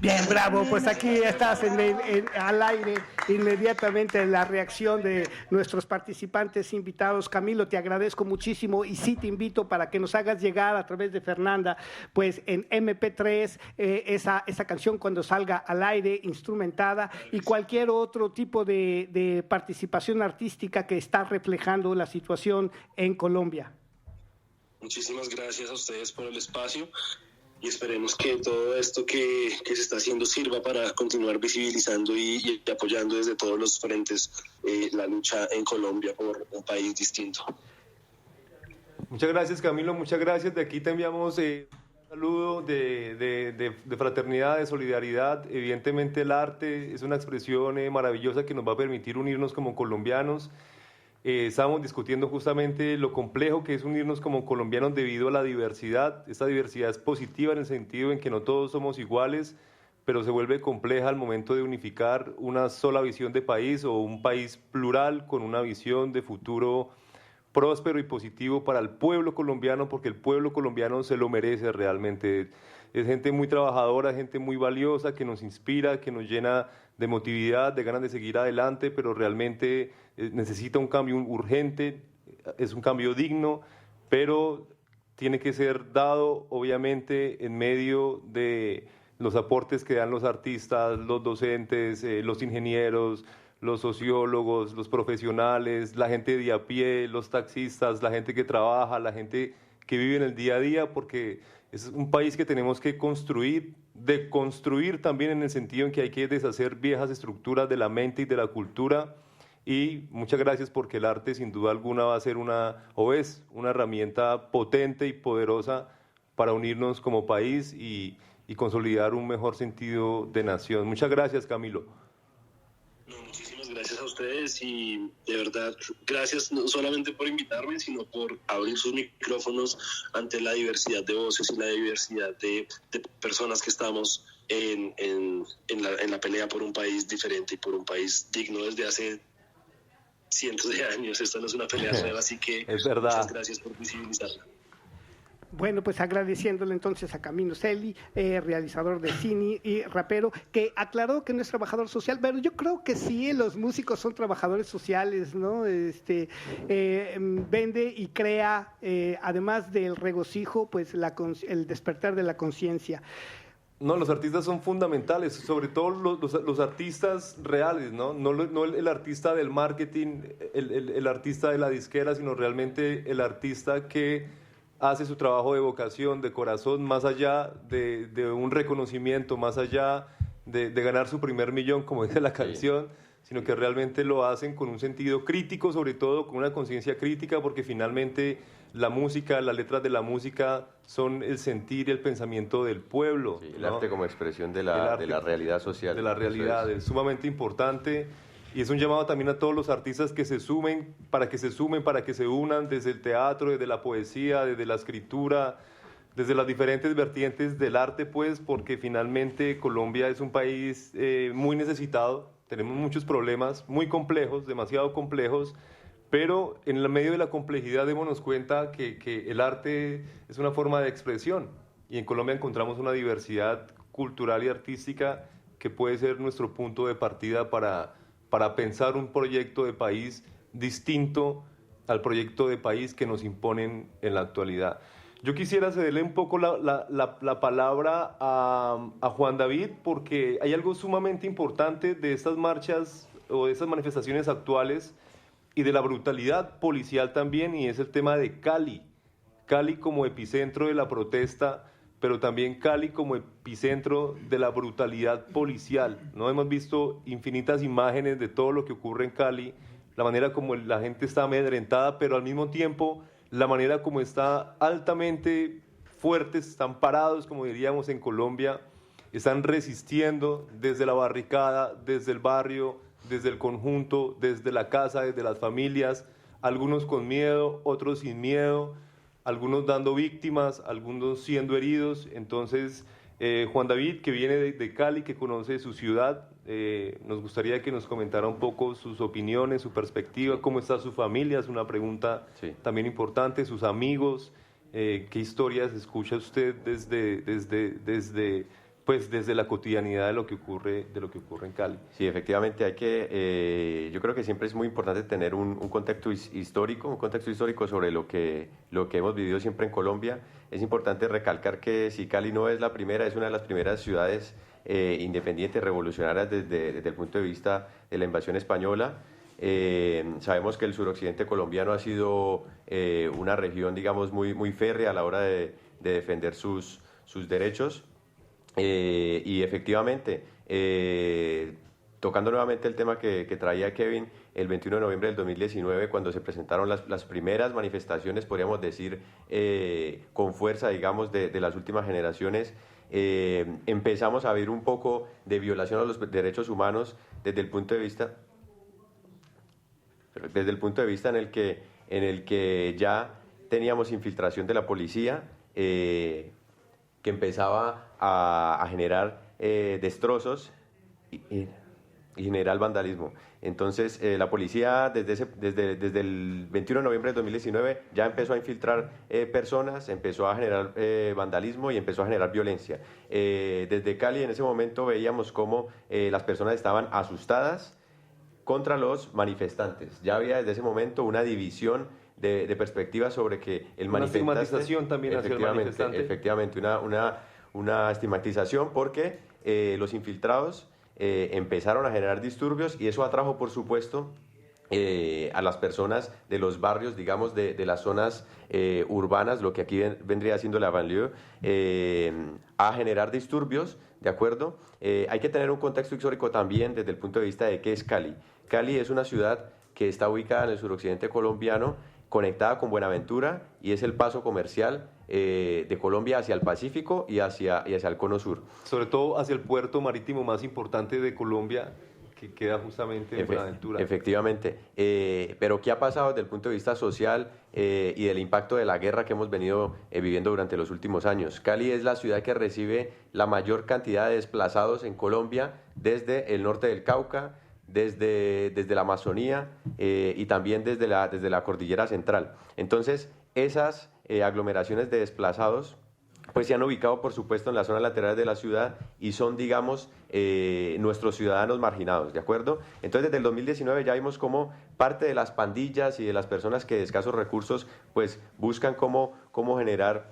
S1: Bien, bravo, pues aquí estás al aire inmediatamente la reacción de nuestros participantes invitados. Camilo, te agradezco muchísimo y sí te invito para que nos hagas llegar a través de Fernanda, pues en MP3, esa canción cuando salga al aire, instrumentada, y cualquier otro tipo de participación artística que está reflejando la situación en Colombia.
S10: Muchísimas gracias a ustedes por el espacio. Y esperemos que todo esto que se está haciendo sirva para continuar visibilizando y apoyando desde todos los frentes la lucha en Colombia por un país distinto.
S3: Muchas gracias, Camilo, muchas gracias. De aquí te enviamos un saludo de fraternidad, de solidaridad. Evidentemente el arte es una expresión maravillosa que nos va a permitir unirnos como colombianos. Estábamos discutiendo justamente lo complejo que es unirnos como colombianos debido a la diversidad. Esta diversidad es positiva en el sentido en que no todos somos iguales, pero se vuelve compleja al momento de unificar una sola visión de país o un país plural con una visión de futuro próspero y positivo para el pueblo colombiano, porque el pueblo colombiano se lo merece realmente. Es gente muy trabajadora, gente muy valiosa, que nos inspira, que nos llena de emotividad, de ganas de seguir adelante, pero realmente necesita un cambio urgente, es un cambio digno, pero tiene que ser dado obviamente en medio de los aportes que dan los artistas, los docentes, los ingenieros, los sociólogos, los profesionales, la gente de a pie, los taxistas, la gente que trabaja, la gente que vive en el día a día, porque es un país que tenemos que construir, deconstruir también en el sentido en que hay que deshacer viejas estructuras de la mente y de la cultura. Y muchas gracias porque el arte sin duda alguna va a ser es una herramienta potente y poderosa para unirnos como país y consolidar un mejor sentido de nación. Muchas gracias, Camilo.
S10: Muchísimas gracias a ustedes y de verdad gracias no solamente por invitarme, sino por abrir sus micrófonos ante la diversidad de voces y la diversidad de personas que estamos en la pelea por un país diferente y por un país digno desde hace cientos de años. Esta no es una pelea nueva, así que
S3: es verdad.
S10: Muchas gracias por visibilizarla.
S1: Bueno, pues agradeciéndole entonces a Camilo Celi, realizador de cine y rapero, que aclaró que no es trabajador social, pero yo creo que sí, los músicos son trabajadores sociales, ¿no? Vende y crea, además del regocijo, pues el despertar de la conciencia.
S3: No, los artistas son fundamentales, sobre todo los artistas reales, ¿no? No el artista del marketing, el artista de la disquera, sino realmente el artista que hace su trabajo de vocación, de corazón, más allá de un reconocimiento, más allá de ganar su primer millón, como dice la canción, sino que realmente lo hacen con un sentido crítico, sobre todo con una conciencia crítica, porque finalmente la música, las letras de la música son el sentir y el pensamiento del pueblo.
S4: Sí, el arte como expresión de la realidad social.
S3: De la realidad, es sumamente importante. Y es un llamado también a todos los artistas que se sumen, para que se unan desde el teatro, desde la poesía, desde la escritura, desde las diferentes vertientes del arte, pues, porque finalmente Colombia es un país muy necesitado, tenemos muchos problemas muy complejos, demasiado complejos, pero en el medio de la complejidad démonos cuenta que el arte es una forma de expresión, y en Colombia encontramos una diversidad cultural y artística que puede ser nuestro punto de partida para pensar un proyecto de país distinto al proyecto de país que nos imponen en la actualidad. Yo quisiera cederle un poco la palabra a Juan David, porque hay algo sumamente importante de estas marchas o de estas manifestaciones actuales y de la brutalidad policial también, y es el tema de Cali. Cali como epicentro de la protesta, pero también Cali como epicentro de la brutalidad policial, ¿no? Hemos visto infinitas imágenes de todo lo que ocurre en Cali, la manera como la gente está amedrentada, pero al mismo tiempo la manera como está altamente fuertes, están parados, como diríamos en Colombia, están resistiendo desde la barricada, desde el barrio, desde el conjunto, desde la casa, desde las familias, algunos con miedo, otros sin miedo, algunos dando víctimas, algunos siendo heridos. Entonces, Juan David, que viene de Cali, que conoce su ciudad, nos gustaría que nos comentara un poco sus opiniones, su perspectiva, cómo está su familia, es una pregunta también importante, sus amigos, qué historias escucha usted desde la cotidianidad de lo que ocurre en Cali.
S4: Sí, efectivamente yo creo que siempre es muy importante tener un contexto histórico, sobre lo que hemos vivido siempre en Colombia. Es importante recalcar que si Cali no es la primera, es una de las primeras ciudades independientes, revolucionarias desde el punto de vista de la invasión española. Sabemos que el suroccidente colombiano ha sido una región, digamos, muy férrea a la hora de defender sus derechos. Y efectivamente, tocando nuevamente el tema que traía Kevin, el 21 de noviembre del 2019, cuando se presentaron las primeras manifestaciones, podríamos decir, con fuerza, digamos, de las últimas generaciones, empezamos a ver un poco de violación a los derechos humanos desde el punto de vista en el que ya teníamos infiltración de la policía, que empezaba a generar destrozos y generar vandalismo. Entonces, la policía desde el 21 de noviembre de 2019 ya empezó a infiltrar personas, empezó a generar vandalismo y empezó a generar violencia. Desde Cali en ese momento veíamos cómo las personas estaban asustadas contra los manifestantes. Ya había desde ese momento una división de perspectivas sobre que el manifestante...
S3: Una estigmatización también hacia el manifestante.
S4: Efectivamente, una estigmatización porque los infiltrados empezaron a generar disturbios y eso atrajo, por supuesto, a las personas de los barrios, digamos, de las zonas urbanas, lo que aquí vendría siendo la banlieue, a generar disturbios, ¿de acuerdo? Hay que tener un contexto histórico también desde el punto de vista de qué es Cali. Cali es una ciudad que está ubicada en el suroccidente colombiano, conectada con Buenaventura, y es el paso comercial de Colombia hacia el Pacífico y hacia el Cono Sur.
S3: Sobre todo hacia el puerto marítimo más importante de Colombia, que queda justamente en Buenaventura.
S4: Efectivamente, pero ¿qué ha pasado desde el punto de vista social y del impacto de la guerra que hemos venido viviendo durante los últimos años? Cali es la ciudad que recibe la mayor cantidad de desplazados en Colombia desde el norte del Cauca, desde la Amazonía y también desde la Cordillera Central. Entonces, esas aglomeraciones de desplazados pues se han ubicado, por supuesto, en las zonas laterales de la ciudad y son, digamos, nuestros ciudadanos marginados, ¿de acuerdo? Entonces, desde el 2019 ya vimos cómo parte de las pandillas y de las personas que de escasos recursos, pues buscan cómo generar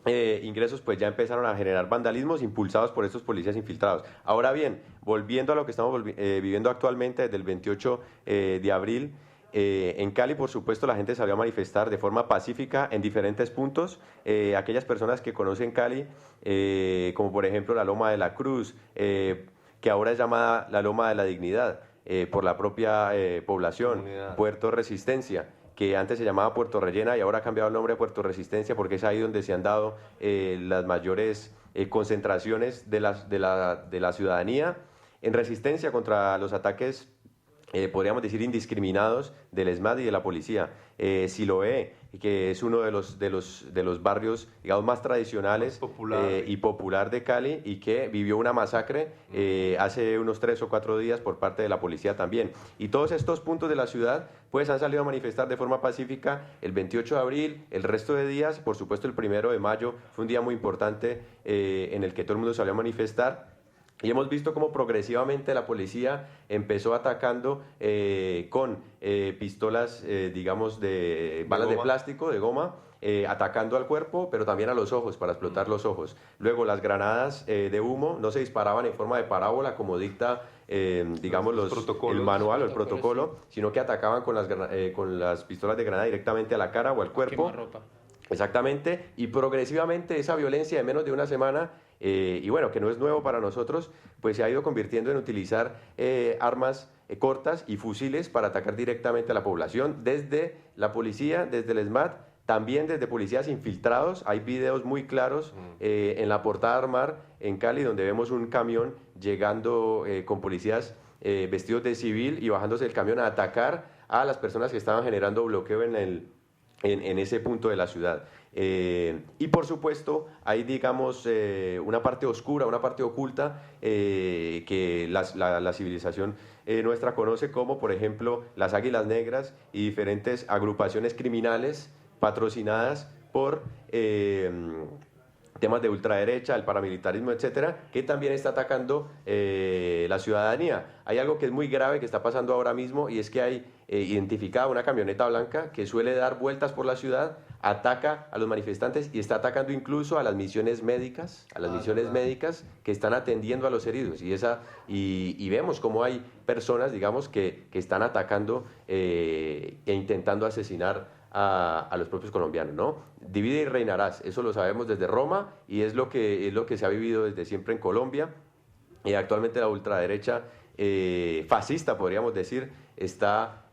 S4: ingresos, pues ya empezaron a generar vandalismos impulsados por estos policías infiltrados. Ahora bien, volviendo a lo que estamos viviendo actualmente desde el 28 de abril, en Cali, por supuesto, la gente salió a manifestar de forma pacífica en diferentes puntos. Aquellas personas que conocen Cali, como por ejemplo la Loma de la Cruz, que ahora es llamada la Loma de la Dignidad por la propia población, Puerto Resistencia, que antes se llamaba Puerto Rellena y ahora ha cambiado el nombre a Puerto Resistencia porque es ahí donde se han dado las mayores concentraciones de la ciudadanía en resistencia contra los ataques podríamos decir indiscriminados del ESMAD y de la policía. Siloé, que es uno de los barrios, digamos, más tradicionales y popular de Cali y que vivió una masacre hace unos 3 o 4 días por parte de la policía también. Y todos estos puntos de la ciudad pues han salido a manifestar de forma pacífica el 28 de abril, el resto de días, por supuesto el 1 de mayo fue un día muy importante en el que todo el mundo salió a manifestar. Y hemos visto cómo progresivamente la policía empezó atacando con pistolas, digamos, de balas de plástico, de goma, atacando al cuerpo, pero también a los ojos, para explotar los ojos. Luego, las granadas de humo no se disparaban en forma de parábola, como dicta, digamos, el manual o el protocolo, sino que atacaban con las pistolas de granada directamente a la cara o al cuerpo.
S5: Quemarropa.
S4: Exactamente, y progresivamente esa violencia de menos de una semana, y bueno, que no es nuevo para nosotros, pues se ha ido convirtiendo en utilizar armas cortas y fusiles para atacar directamente a la población, desde la policía, desde el ESMAD, también desde policías infiltrados. Hay videos muy claros en la Portada Armar, en Cali, donde vemos un camión llegando con policías vestidos de civil y bajándose del camión a atacar a las personas que estaban generando bloqueo en ese punto de la ciudad. Y por supuesto hay, digamos, una parte oscura, una parte oculta que la civilización nuestra conoce como, por ejemplo, las Águilas Negras y diferentes agrupaciones criminales patrocinadas por temas de ultraderecha, el paramilitarismo, etcétera, que también está atacando la ciudadanía. Hay algo que es muy grave que está pasando ahora mismo y es que hay identificada una camioneta blanca que suele dar vueltas por la ciudad, ataca a los manifestantes y está atacando incluso a las misiones médicas, médicas que están atendiendo a los heridos. Y vemos cómo hay personas, digamos, que están atacando e intentando asesinar a los propios colombianos, ¿no? Divide y reinarás, eso lo sabemos desde Roma y es lo que se ha vivido desde siempre en Colombia. Y actualmente la ultraderecha fascista, podríamos decir, está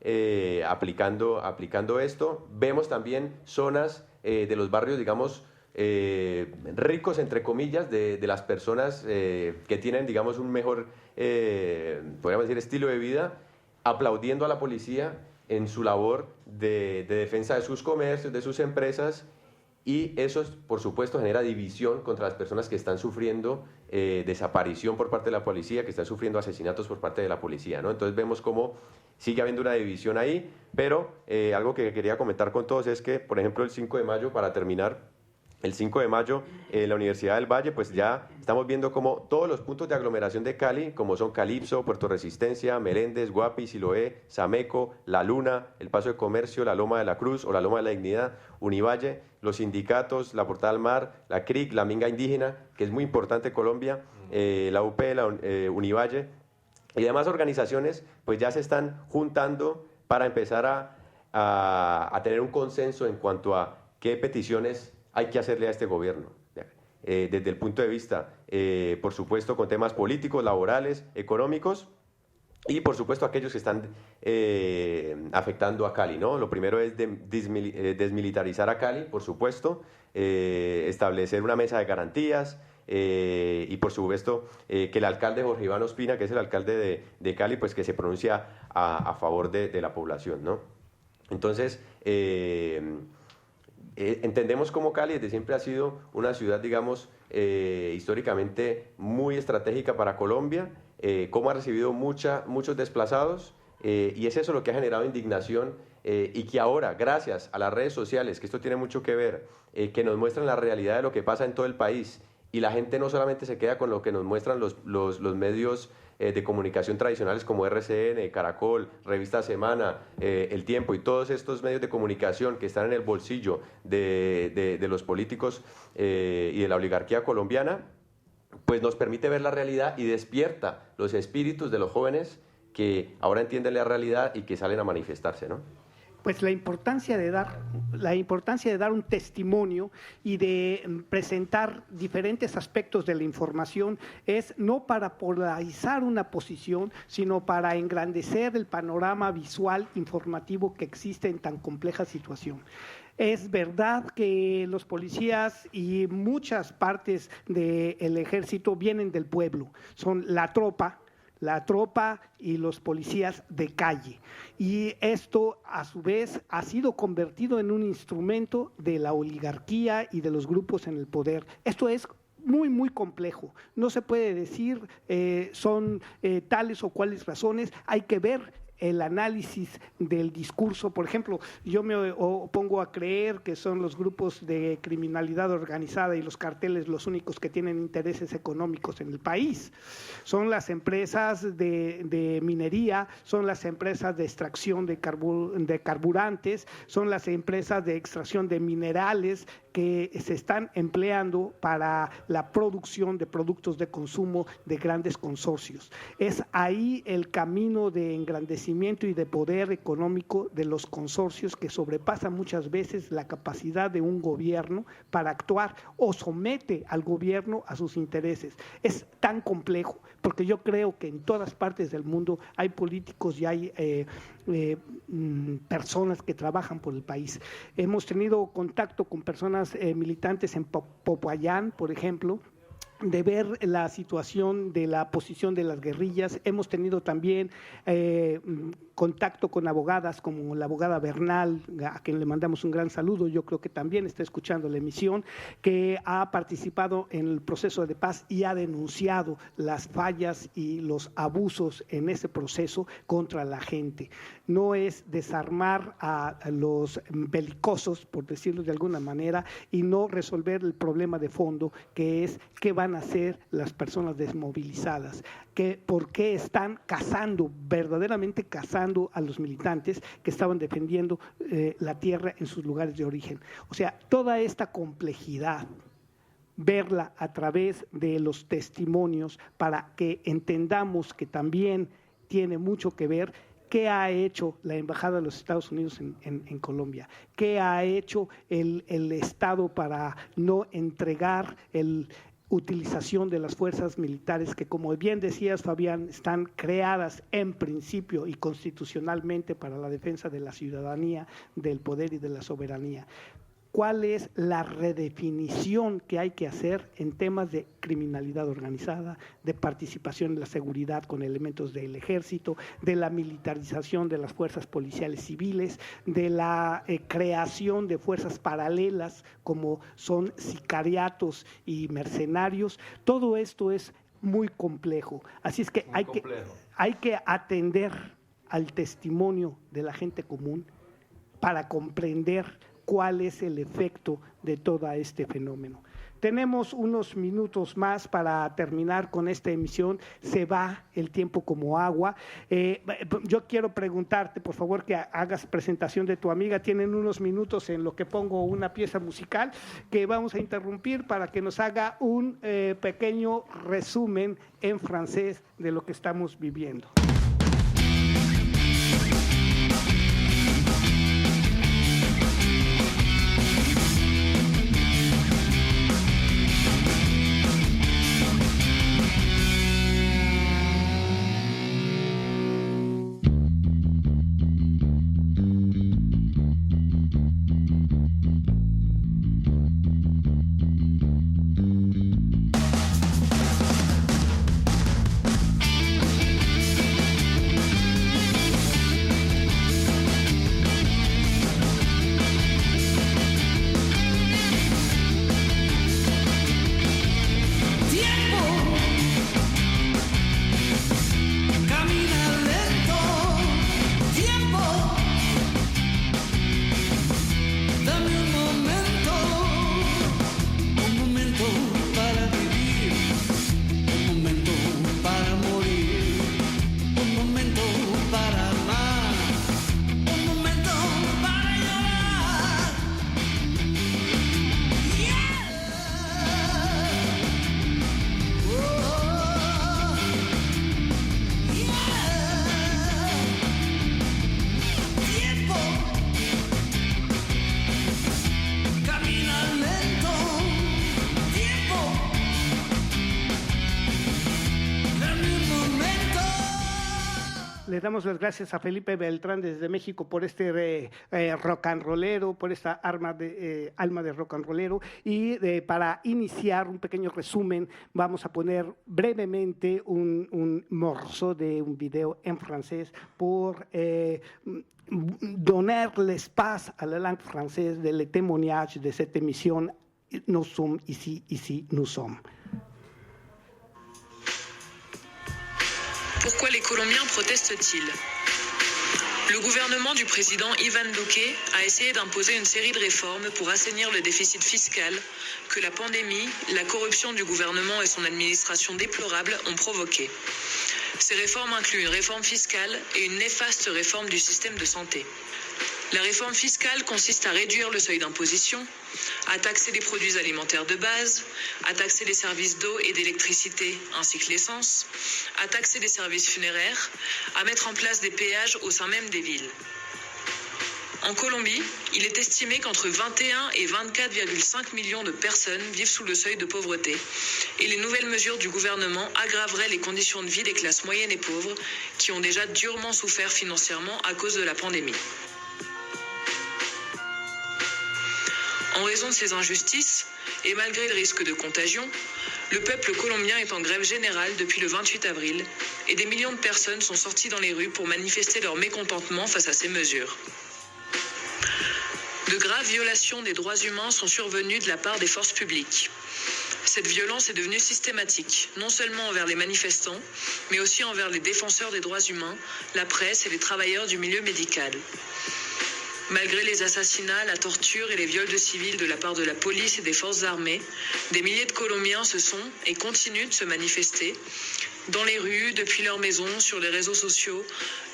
S4: aplicando esto. Vemos también zonas de los barrios, digamos, ricos, entre comillas, de las personas que tienen, digamos, un mejor, podríamos decir, estilo de vida, aplaudiendo a la policía en su labor de defensa de sus comercios, de sus empresas, y eso, por supuesto, genera división contra las personas que están sufriendo desaparición por parte de la policía, que están sufriendo asesinatos por parte de la policía, ¿no? Entonces vemos cómo sigue habiendo una división ahí, pero algo que quería comentar con todos es que, por ejemplo, el 5 de mayo, para terminar, el 5 de mayo en la Universidad del Valle, pues ya estamos viendo como todos los puntos de aglomeración de Cali, como son Calipso, Puerto Resistencia, Meléndez, Guapi, Siloé, Sameco, La Luna, el Paso de Comercio, la Loma de la Cruz o la Loma de la Dignidad, Univalle, los sindicatos, la Portada del Mar, la CRIC, la Minga Indígena, que es muy importante en Colombia, la UP, la Univalle y demás organizaciones, pues ya se están juntando para empezar a tener un consenso en cuanto a qué peticiones hay que hacerle a este gobierno, desde el punto de vista, por supuesto, con temas políticos, laborales, económicos, y por supuesto aquellos que están afectando a Cali, ¿no? Lo primero es desmilitarizar a Cali, por supuesto, establecer una mesa de garantías, y por supuesto que el alcalde Jorge Iván Ospina, que es el alcalde de Cali, pues que se pronuncia a favor de la población, ¿no? Entonces, entendemos como Cali desde siempre ha sido una ciudad, digamos, históricamente muy estratégica para Colombia, cómo ha recibido muchos desplazados, y es eso lo que ha generado indignación, y que ahora, gracias a las redes sociales, que esto tiene mucho que ver, que nos muestran la realidad de lo que pasa en todo el país, y la gente no solamente se queda con lo que nos muestran los medios de comunicación tradicionales como RCN, Caracol, Revista Semana, El Tiempo y todos estos medios de comunicación que están en el bolsillo de los políticos y de la oligarquía colombiana, pues nos permite ver la realidad y despierta los espíritus de los jóvenes que ahora entienden la realidad y que salen a manifestarse, ¿no?
S1: Pues la importancia de dar un testimonio y de presentar diferentes aspectos de la información es no para polarizar una posición, sino para engrandecer el panorama visual informativo que existe en tan compleja situación. Es verdad que los policías y muchas partes del ejército vienen del pueblo, son la tropa y los policías de calle. Y esto, a su vez, ha sido convertido en un instrumento de la oligarquía y de los grupos en el poder. Esto es muy, muy complejo. No se puede decir son tales o cuales razones. Hay que ver el análisis del discurso. Por ejemplo, yo me opongo a creer que son los grupos de criminalidad organizada y los carteles los únicos que tienen intereses económicos en el país. Son las empresas de minería, son las empresas de extracción de carburantes, son las empresas de extracción de minerales que se están empleando para la producción de productos de consumo de grandes consorcios. Es ahí el camino de engrandecimiento y de poder económico de los consorcios que sobrepasa muchas veces la capacidad de un gobierno para actuar o somete al gobierno a sus intereses. Es tan complejo porque yo creo que en todas partes del mundo hay políticos y hay personas que trabajan por el país. Hemos tenido contacto con personas militantes en Popayán, por ejemplo, de ver la situación de la posición de las guerrillas. Hemos tenido también contacto con abogadas como la abogada Bernal, a quien le mandamos un gran saludo, yo creo que también está escuchando la emisión, que ha participado en el proceso de paz y ha denunciado las fallas y los abusos en ese proceso contra la gente. No es desarmar a los belicosos, por decirlo de alguna manera, y no resolver el problema de fondo, que es qué van a hacer las personas desmovilizadas, por qué están cazando, verdaderamente cazando a los militantes que estaban defendiendo la tierra en sus lugares de origen. O sea, toda esta complejidad, verla a través de los testimonios para que entendamos que también tiene mucho que ver. ¿Qué ha hecho la Embajada de los Estados Unidos en Colombia? ¿Qué ha hecho el Estado para no entregar utilización de las fuerzas militares que, como bien decías, Fabián, están creadas en principio y constitucionalmente para la defensa de la ciudadanía, del poder y de la soberanía? ¿Cuál es la redefinición que hay que hacer en temas de criminalidad organizada, de participación en la seguridad con elementos del ejército, de la militarización de las fuerzas policiales civiles, de la creación de fuerzas paralelas como son sicariatos y mercenarios? Todo esto es muy complejo, así es que hay que atender al testimonio de la gente común para comprender cuál es el efecto de todo este fenómeno. Tenemos unos minutos más para terminar con esta emisión. Se va el tiempo como agua. Yo quiero preguntarte, por favor, que hagas presentación de tu amiga. Tienen unos minutos en lo que pongo una pieza musical que vamos a interrumpir para que nos haga un pequeño resumen en francés de lo que estamos viviendo. Le damos las gracias a Felipe Beltrán desde México por este rock and rollero, por esta alma de rock and rollero. Y para iniciar un pequeño resumen, vamos a poner brevemente un morceau de un video en francés pour donner l'espace à la langue française de le témoignage de cette émission. Nous sommes ici, ici nous sommes.
S11: Pourquoi les Colombiens protestent-ils ? Le gouvernement du président Iván Duque a essayé d'imposer une série de réformes pour assainir le déficit fiscal que la pandémie, la corruption du gouvernement et son administration déplorable ont provoqué. Ces réformes incluent une réforme fiscale et une néfaste réforme du système de santé. La réforme fiscale consiste à réduire le seuil d'imposition, à taxer les produits alimentaires de base, à taxer les services d'eau et d'électricité ainsi que l'essence, à taxer les services funéraires, à mettre en place des péages au sein même des villes. En Colombie, il est estimé qu'entre 21 et 24,5 millions de personnes vivent sous le seuil de pauvreté et les nouvelles mesures du gouvernement aggraveraient les conditions de vie des classes moyennes et pauvres qui ont déjà durement souffert financièrement à cause de la pandémie. En raison de ces injustices, et malgré le risque de contagion, le peuple colombien est en grève générale depuis le 28 avril et des millions de personnes sont sorties dans les rues pour manifester leur mécontentement face à ces mesures. De graves violations des droits humains sont survenues de la part des forces publiques. Cette violence est devenue systématique, non seulement envers les manifestants, mais aussi envers les défenseurs des droits humains, la presse et les travailleurs du milieu médical. Malgré les assassinats, la torture et les viols de civils de la part de la police et des forces armées, des milliers de Colombiens se sont et continuent de se manifester dans les rues, depuis leurs maisons, sur les réseaux sociaux,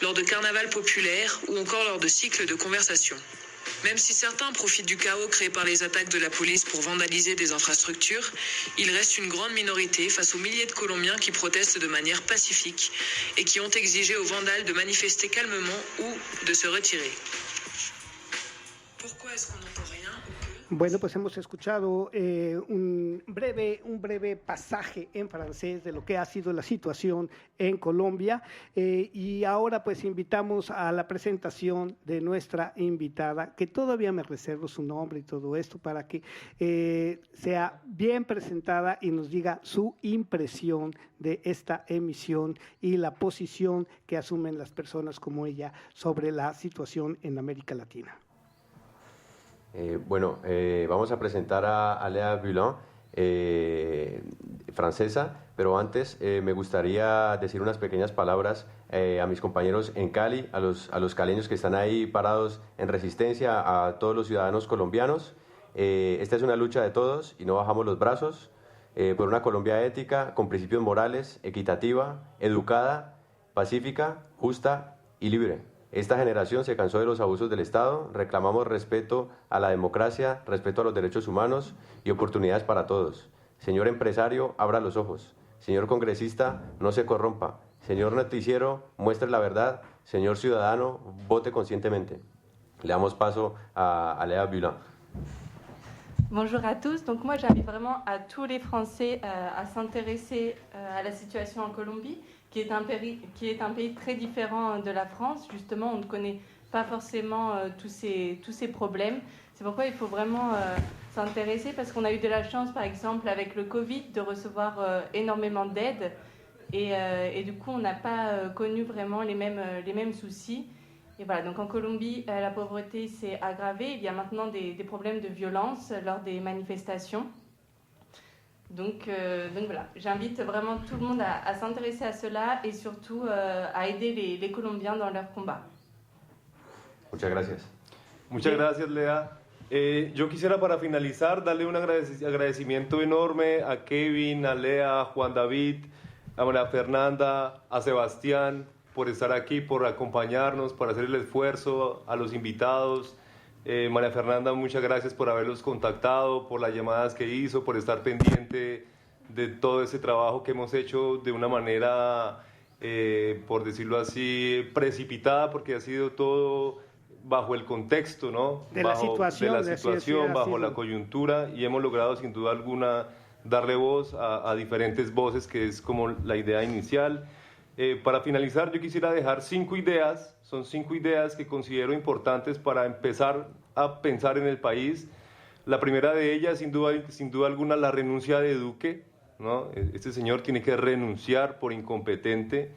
S11: lors de carnavals populaires ou encore lors de cycles de conversation. Même si certains profitent du chaos créé par les attaques de la police pour vandaliser des infrastructures, il reste une grande minorité face aux milliers de Colombiens qui protestent de manière pacifique et qui ont exigé aux vandales de manifester calmement ou de se retirer. Pourquoi est-ce qu'on n'entend rien?
S1: Bueno, pues hemos escuchado un breve pasaje en francés de lo que ha sido la situación en Colombia y ahora pues invitamos a la presentación de nuestra invitada, que todavía me reservo su nombre y todo esto para que sea bien presentada y nos diga su impresión de esta emisión y la posición que asumen las personas como ella sobre la situación en América Latina.
S4: Vamos a presentar a Léa Bulin, francesa, pero antes me gustaría decir unas pequeñas palabras a mis compañeros en Cali, a los caleños que están ahí parados en resistencia, a todos los ciudadanos colombianos. Esta es una lucha de todos y no bajamos los brazos por una Colombia ética, con principios morales, equitativa, educada, pacífica, justa y libre. Esta generación se cansó de los abusos del Estado, reclamamos respeto a la democracia, respeto a los derechos humanos y oportunidades para todos. Señor empresario, abra los ojos. Señor congresista, no se corrompa. Señor noticiero, muestre la verdad. Señor ciudadano, vote conscientemente. Le damos paso a Léa Bulin.
S12: Bonjour à tous. Donc moi, j'invite vraiment à tous les Français à s'intéresser à la situation en Colombie, qui est un pays très différent de la France. Justement, on ne connaît pas forcément tous ces problèmes. C'est pourquoi il faut vraiment s'intéresser, parce qu'on a eu de la chance, par exemple, avec le Covid, de recevoir énormément d'aide. Et du coup, on n'a pas connu vraiment les mêmes soucis. Et voilà, donc en Colombie, la pauvreté s'est aggravée. Il y a maintenant des problèmes de violence lors des manifestations. Donc voilà, j'invite vraiment tout le monde à s'intéresser à cela et surtout à aider les Colombiens dans leur combat.
S4: Muchas gracias.
S3: Muchas gracias, Léa. Yo quisiera para finalizar darle un agradecimiento enorme a Kevin, a Léa, a Juan David, a María Fernanda, a Sebastián, por estar aquí, por acompañarnos, por hacer el esfuerzo, a los invitados. María Fernanda, muchas gracias por haberlos contactado, por las llamadas que hizo, por estar pendiente de todo ese trabajo que hemos hecho de una manera, por decirlo así, precipitada, porque ha sido todo bajo el contexto, ¿no?
S1: De la situación,
S3: bajo la coyuntura, y hemos logrado sin duda alguna darle voz a diferentes voces, que es como la idea inicial. Para finalizar, yo quisiera dejar 5 ideas, son 5 ideas que considero importantes para empezar a pensar en el país. La primera de ellas, sin duda alguna, la renuncia de Duque, ¿no? Este señor tiene que renunciar por incompetente.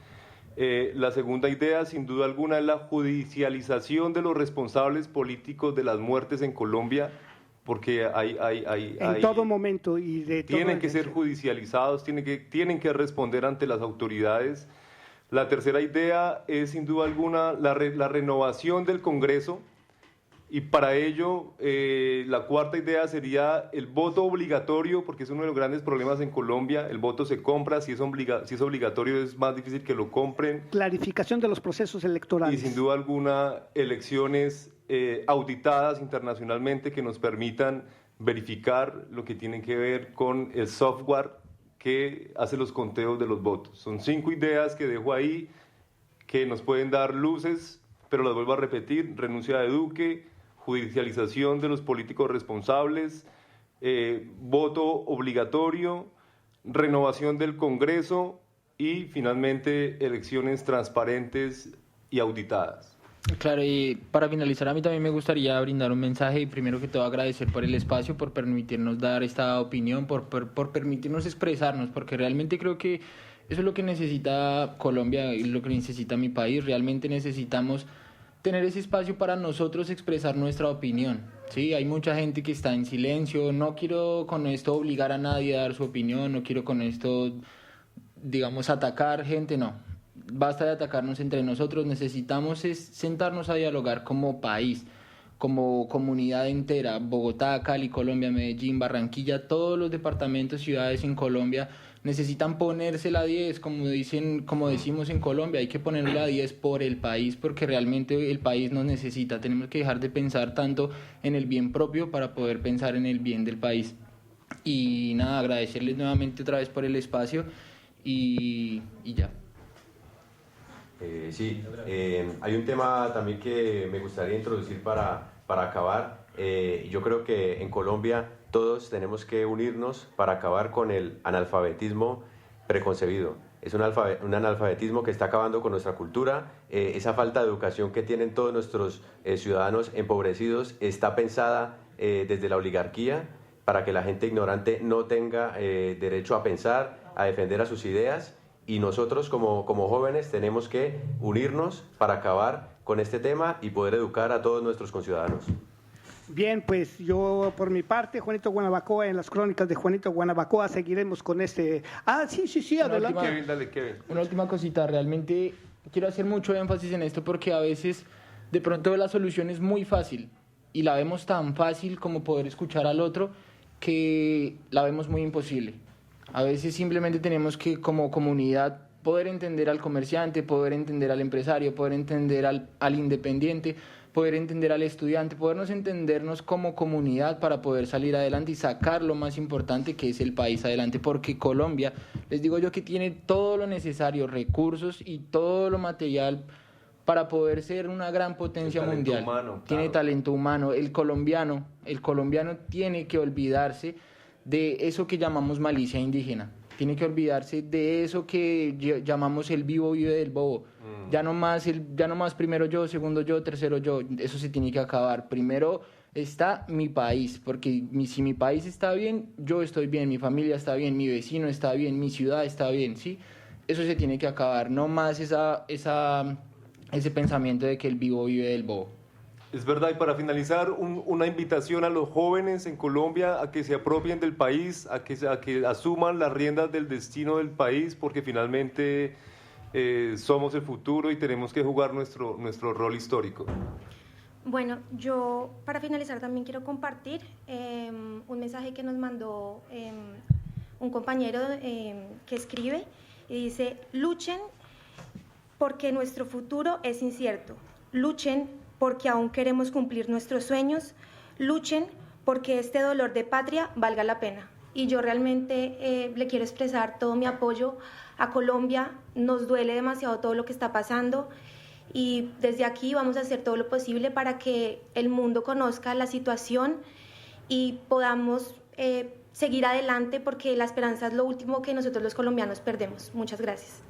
S3: La segunda idea, sin duda alguna, es la judicialización de los responsables políticos de las muertes en Colombia, porque
S1: en todo momento y de todo
S3: tienen que ser judicializados, tienen que responder ante las autoridades. La tercera idea es, sin duda alguna, la renovación del Congreso, y para ello la cuarta idea sería el voto obligatorio, porque es uno de los grandes problemas en Colombia. El voto se compra, si es obligatorio es más difícil que lo compren.
S1: Clarificación de los procesos electorales.
S3: Y sin duda alguna elecciones auditadas internacionalmente que nos permitan verificar lo que tiene que ver con el software que hace los conteos de los votos. Son 5 ideas que dejo ahí, que nos pueden dar luces, pero las vuelvo a repetir: renuncia de Duque, judicialización de los políticos responsables, voto obligatorio, renovación del Congreso y finalmente elecciones transparentes y auditadas.
S5: Claro, y para finalizar, a mí también me gustaría brindar un mensaje y primero que todo agradecer por el espacio, por permitirnos dar esta opinión, por permitirnos expresarnos, porque realmente creo que eso es lo que necesita Colombia y lo que necesita mi país. Realmente necesitamos tener ese espacio para nosotros expresar nuestra opinión, ¿sí? Hay mucha gente que está en silencio. No quiero con esto obligar a nadie a dar su opinión, no quiero con esto, digamos, atacar gente, no. Basta de atacarnos entre nosotros, necesitamos sentarnos a dialogar como país, como comunidad entera, Bogotá, Cali, Colombia, Medellín, Barranquilla, todos los departamentos, ciudades en Colombia necesitan ponerse la 10, como decimos en Colombia, hay que ponerle la 10 por el país, porque realmente el país nos necesita. Tenemos que dejar de pensar tanto en el bien propio para poder pensar en el bien del país. Y nada, agradecerles nuevamente otra vez por el espacio y ya.
S4: Sí, hay un tema también que me gustaría introducir para acabar. Yo creo que en Colombia todos tenemos que unirnos para acabar con el analfabetismo preconcebido. Es un analfabetismo que está acabando con nuestra cultura. Esa falta de educación que tienen todos nuestros ciudadanos empobrecidos está pensada desde la oligarquía para que la gente ignorante no tenga derecho a pensar, a defender a sus ideas. Y nosotros como jóvenes tenemos que unirnos para acabar con este tema y poder educar a todos nuestros conciudadanos.
S1: Bien, pues yo por mi parte, Juanito Guanabacoa, en las crónicas de Juanito Guanabacoa seguiremos con este... Sí, adelante.
S3: Kevin, dale, Kevin.
S5: Una última cosita, realmente quiero hacer mucho énfasis en esto porque a veces de pronto la solución es muy fácil y la vemos tan fácil como poder escuchar al otro que la vemos muy imposible. A veces simplemente tenemos que, como comunidad, poder entender al comerciante, poder entender al empresario, poder entender al independiente, poder entender al estudiante, podernos entendernos como comunidad para poder salir adelante y sacar lo más importante, que es el país, adelante. Porque Colombia, les digo yo, que tiene todo lo necesario, recursos y todo lo material para poder ser una gran potencia mundial.
S3: Humano,
S5: tiene
S3: claro.
S5: Talento humano. El colombiano tiene que olvidarse de eso que llamamos malicia indígena. Tiene que olvidarse de eso que llamamos el vivo vive del bobo. Ya no más primero yo, segundo yo, tercero yo. Eso se tiene que acabar. Primero está mi país, porque si mi país está bien, yo estoy bien, mi familia está bien, mi vecino está bien, mi ciudad está bien, ¿sí? Eso se tiene que acabar. No más ese pensamiento de que el vivo vive del bobo.
S3: Es verdad, y para finalizar, una invitación a los jóvenes en Colombia a que se apropien del país, a que asuman las riendas del destino del país, porque finalmente somos el futuro y tenemos que jugar nuestro rol histórico.
S2: Bueno, yo para finalizar también quiero compartir un mensaje que nos mandó un compañero que escribe y dice: luchen porque nuestro futuro es incierto, luchen porque aún queremos cumplir nuestros sueños, luchen porque este dolor de patria valga la pena. Y yo realmente le quiero expresar todo mi apoyo a Colombia. Nos duele demasiado todo lo que está pasando y desde aquí vamos a hacer todo lo posible para que el mundo conozca la situación y podamos seguir adelante, porque la esperanza es lo último que nosotros los colombianos perdemos. Muchas gracias.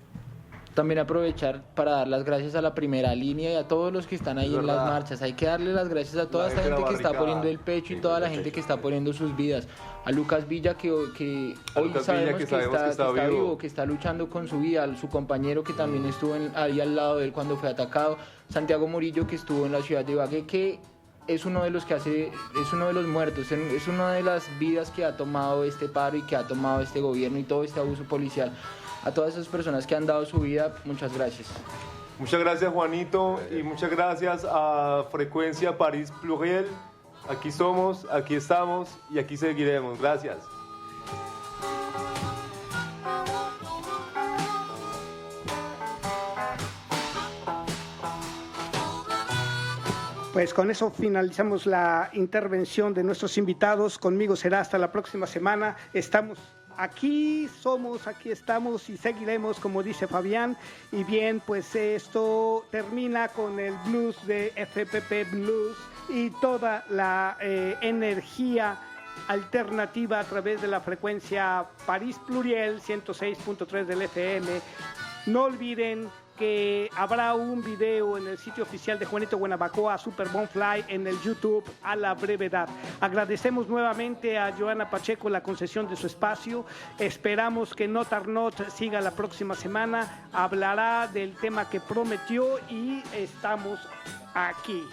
S5: también aprovechar para dar las gracias a la primera línea y a todos los que están ahí en las marchas. Hay que darle las gracias a toda esta gente que está poniendo el pecho y toda la gente que está poniendo sus vidas. A Lucas Villa, que hoy sabemos que está vivo, que está luchando con su vida. A su compañero, que también estuvo ahí al lado de él cuando fue atacado. Santiago Murillo, que estuvo en la ciudad de Ibagué, que es uno de los es uno de los muertos, es una de las vidas que ha tomado este paro y que ha tomado este gobierno y todo este abuso policial. A todas esas personas que han dado su vida, muchas gracias.
S3: Muchas gracias, Juanito, y muchas gracias a Frecuencia París Pluriel. Aquí somos, aquí estamos y aquí seguiremos. Gracias.
S1: Pues con eso finalizamos la intervención de nuestros invitados. Conmigo será hasta la próxima semana. Aquí estamos y seguiremos, como dice Fabián. Y bien, pues esto termina con el blues de FPP Blues y toda la energía alternativa a través de la frecuencia París Pluriel 106.3 del FM. No olviden que habrá un video en el sitio oficial de Juanito Guanabacoa, Super Bonfly, en el YouTube a la brevedad. Agradecemos nuevamente a Joana Pacheco la concesión de su espacio. Esperamos que Not Are Not siga la próxima semana. Hablará del tema que prometió y estamos aquí.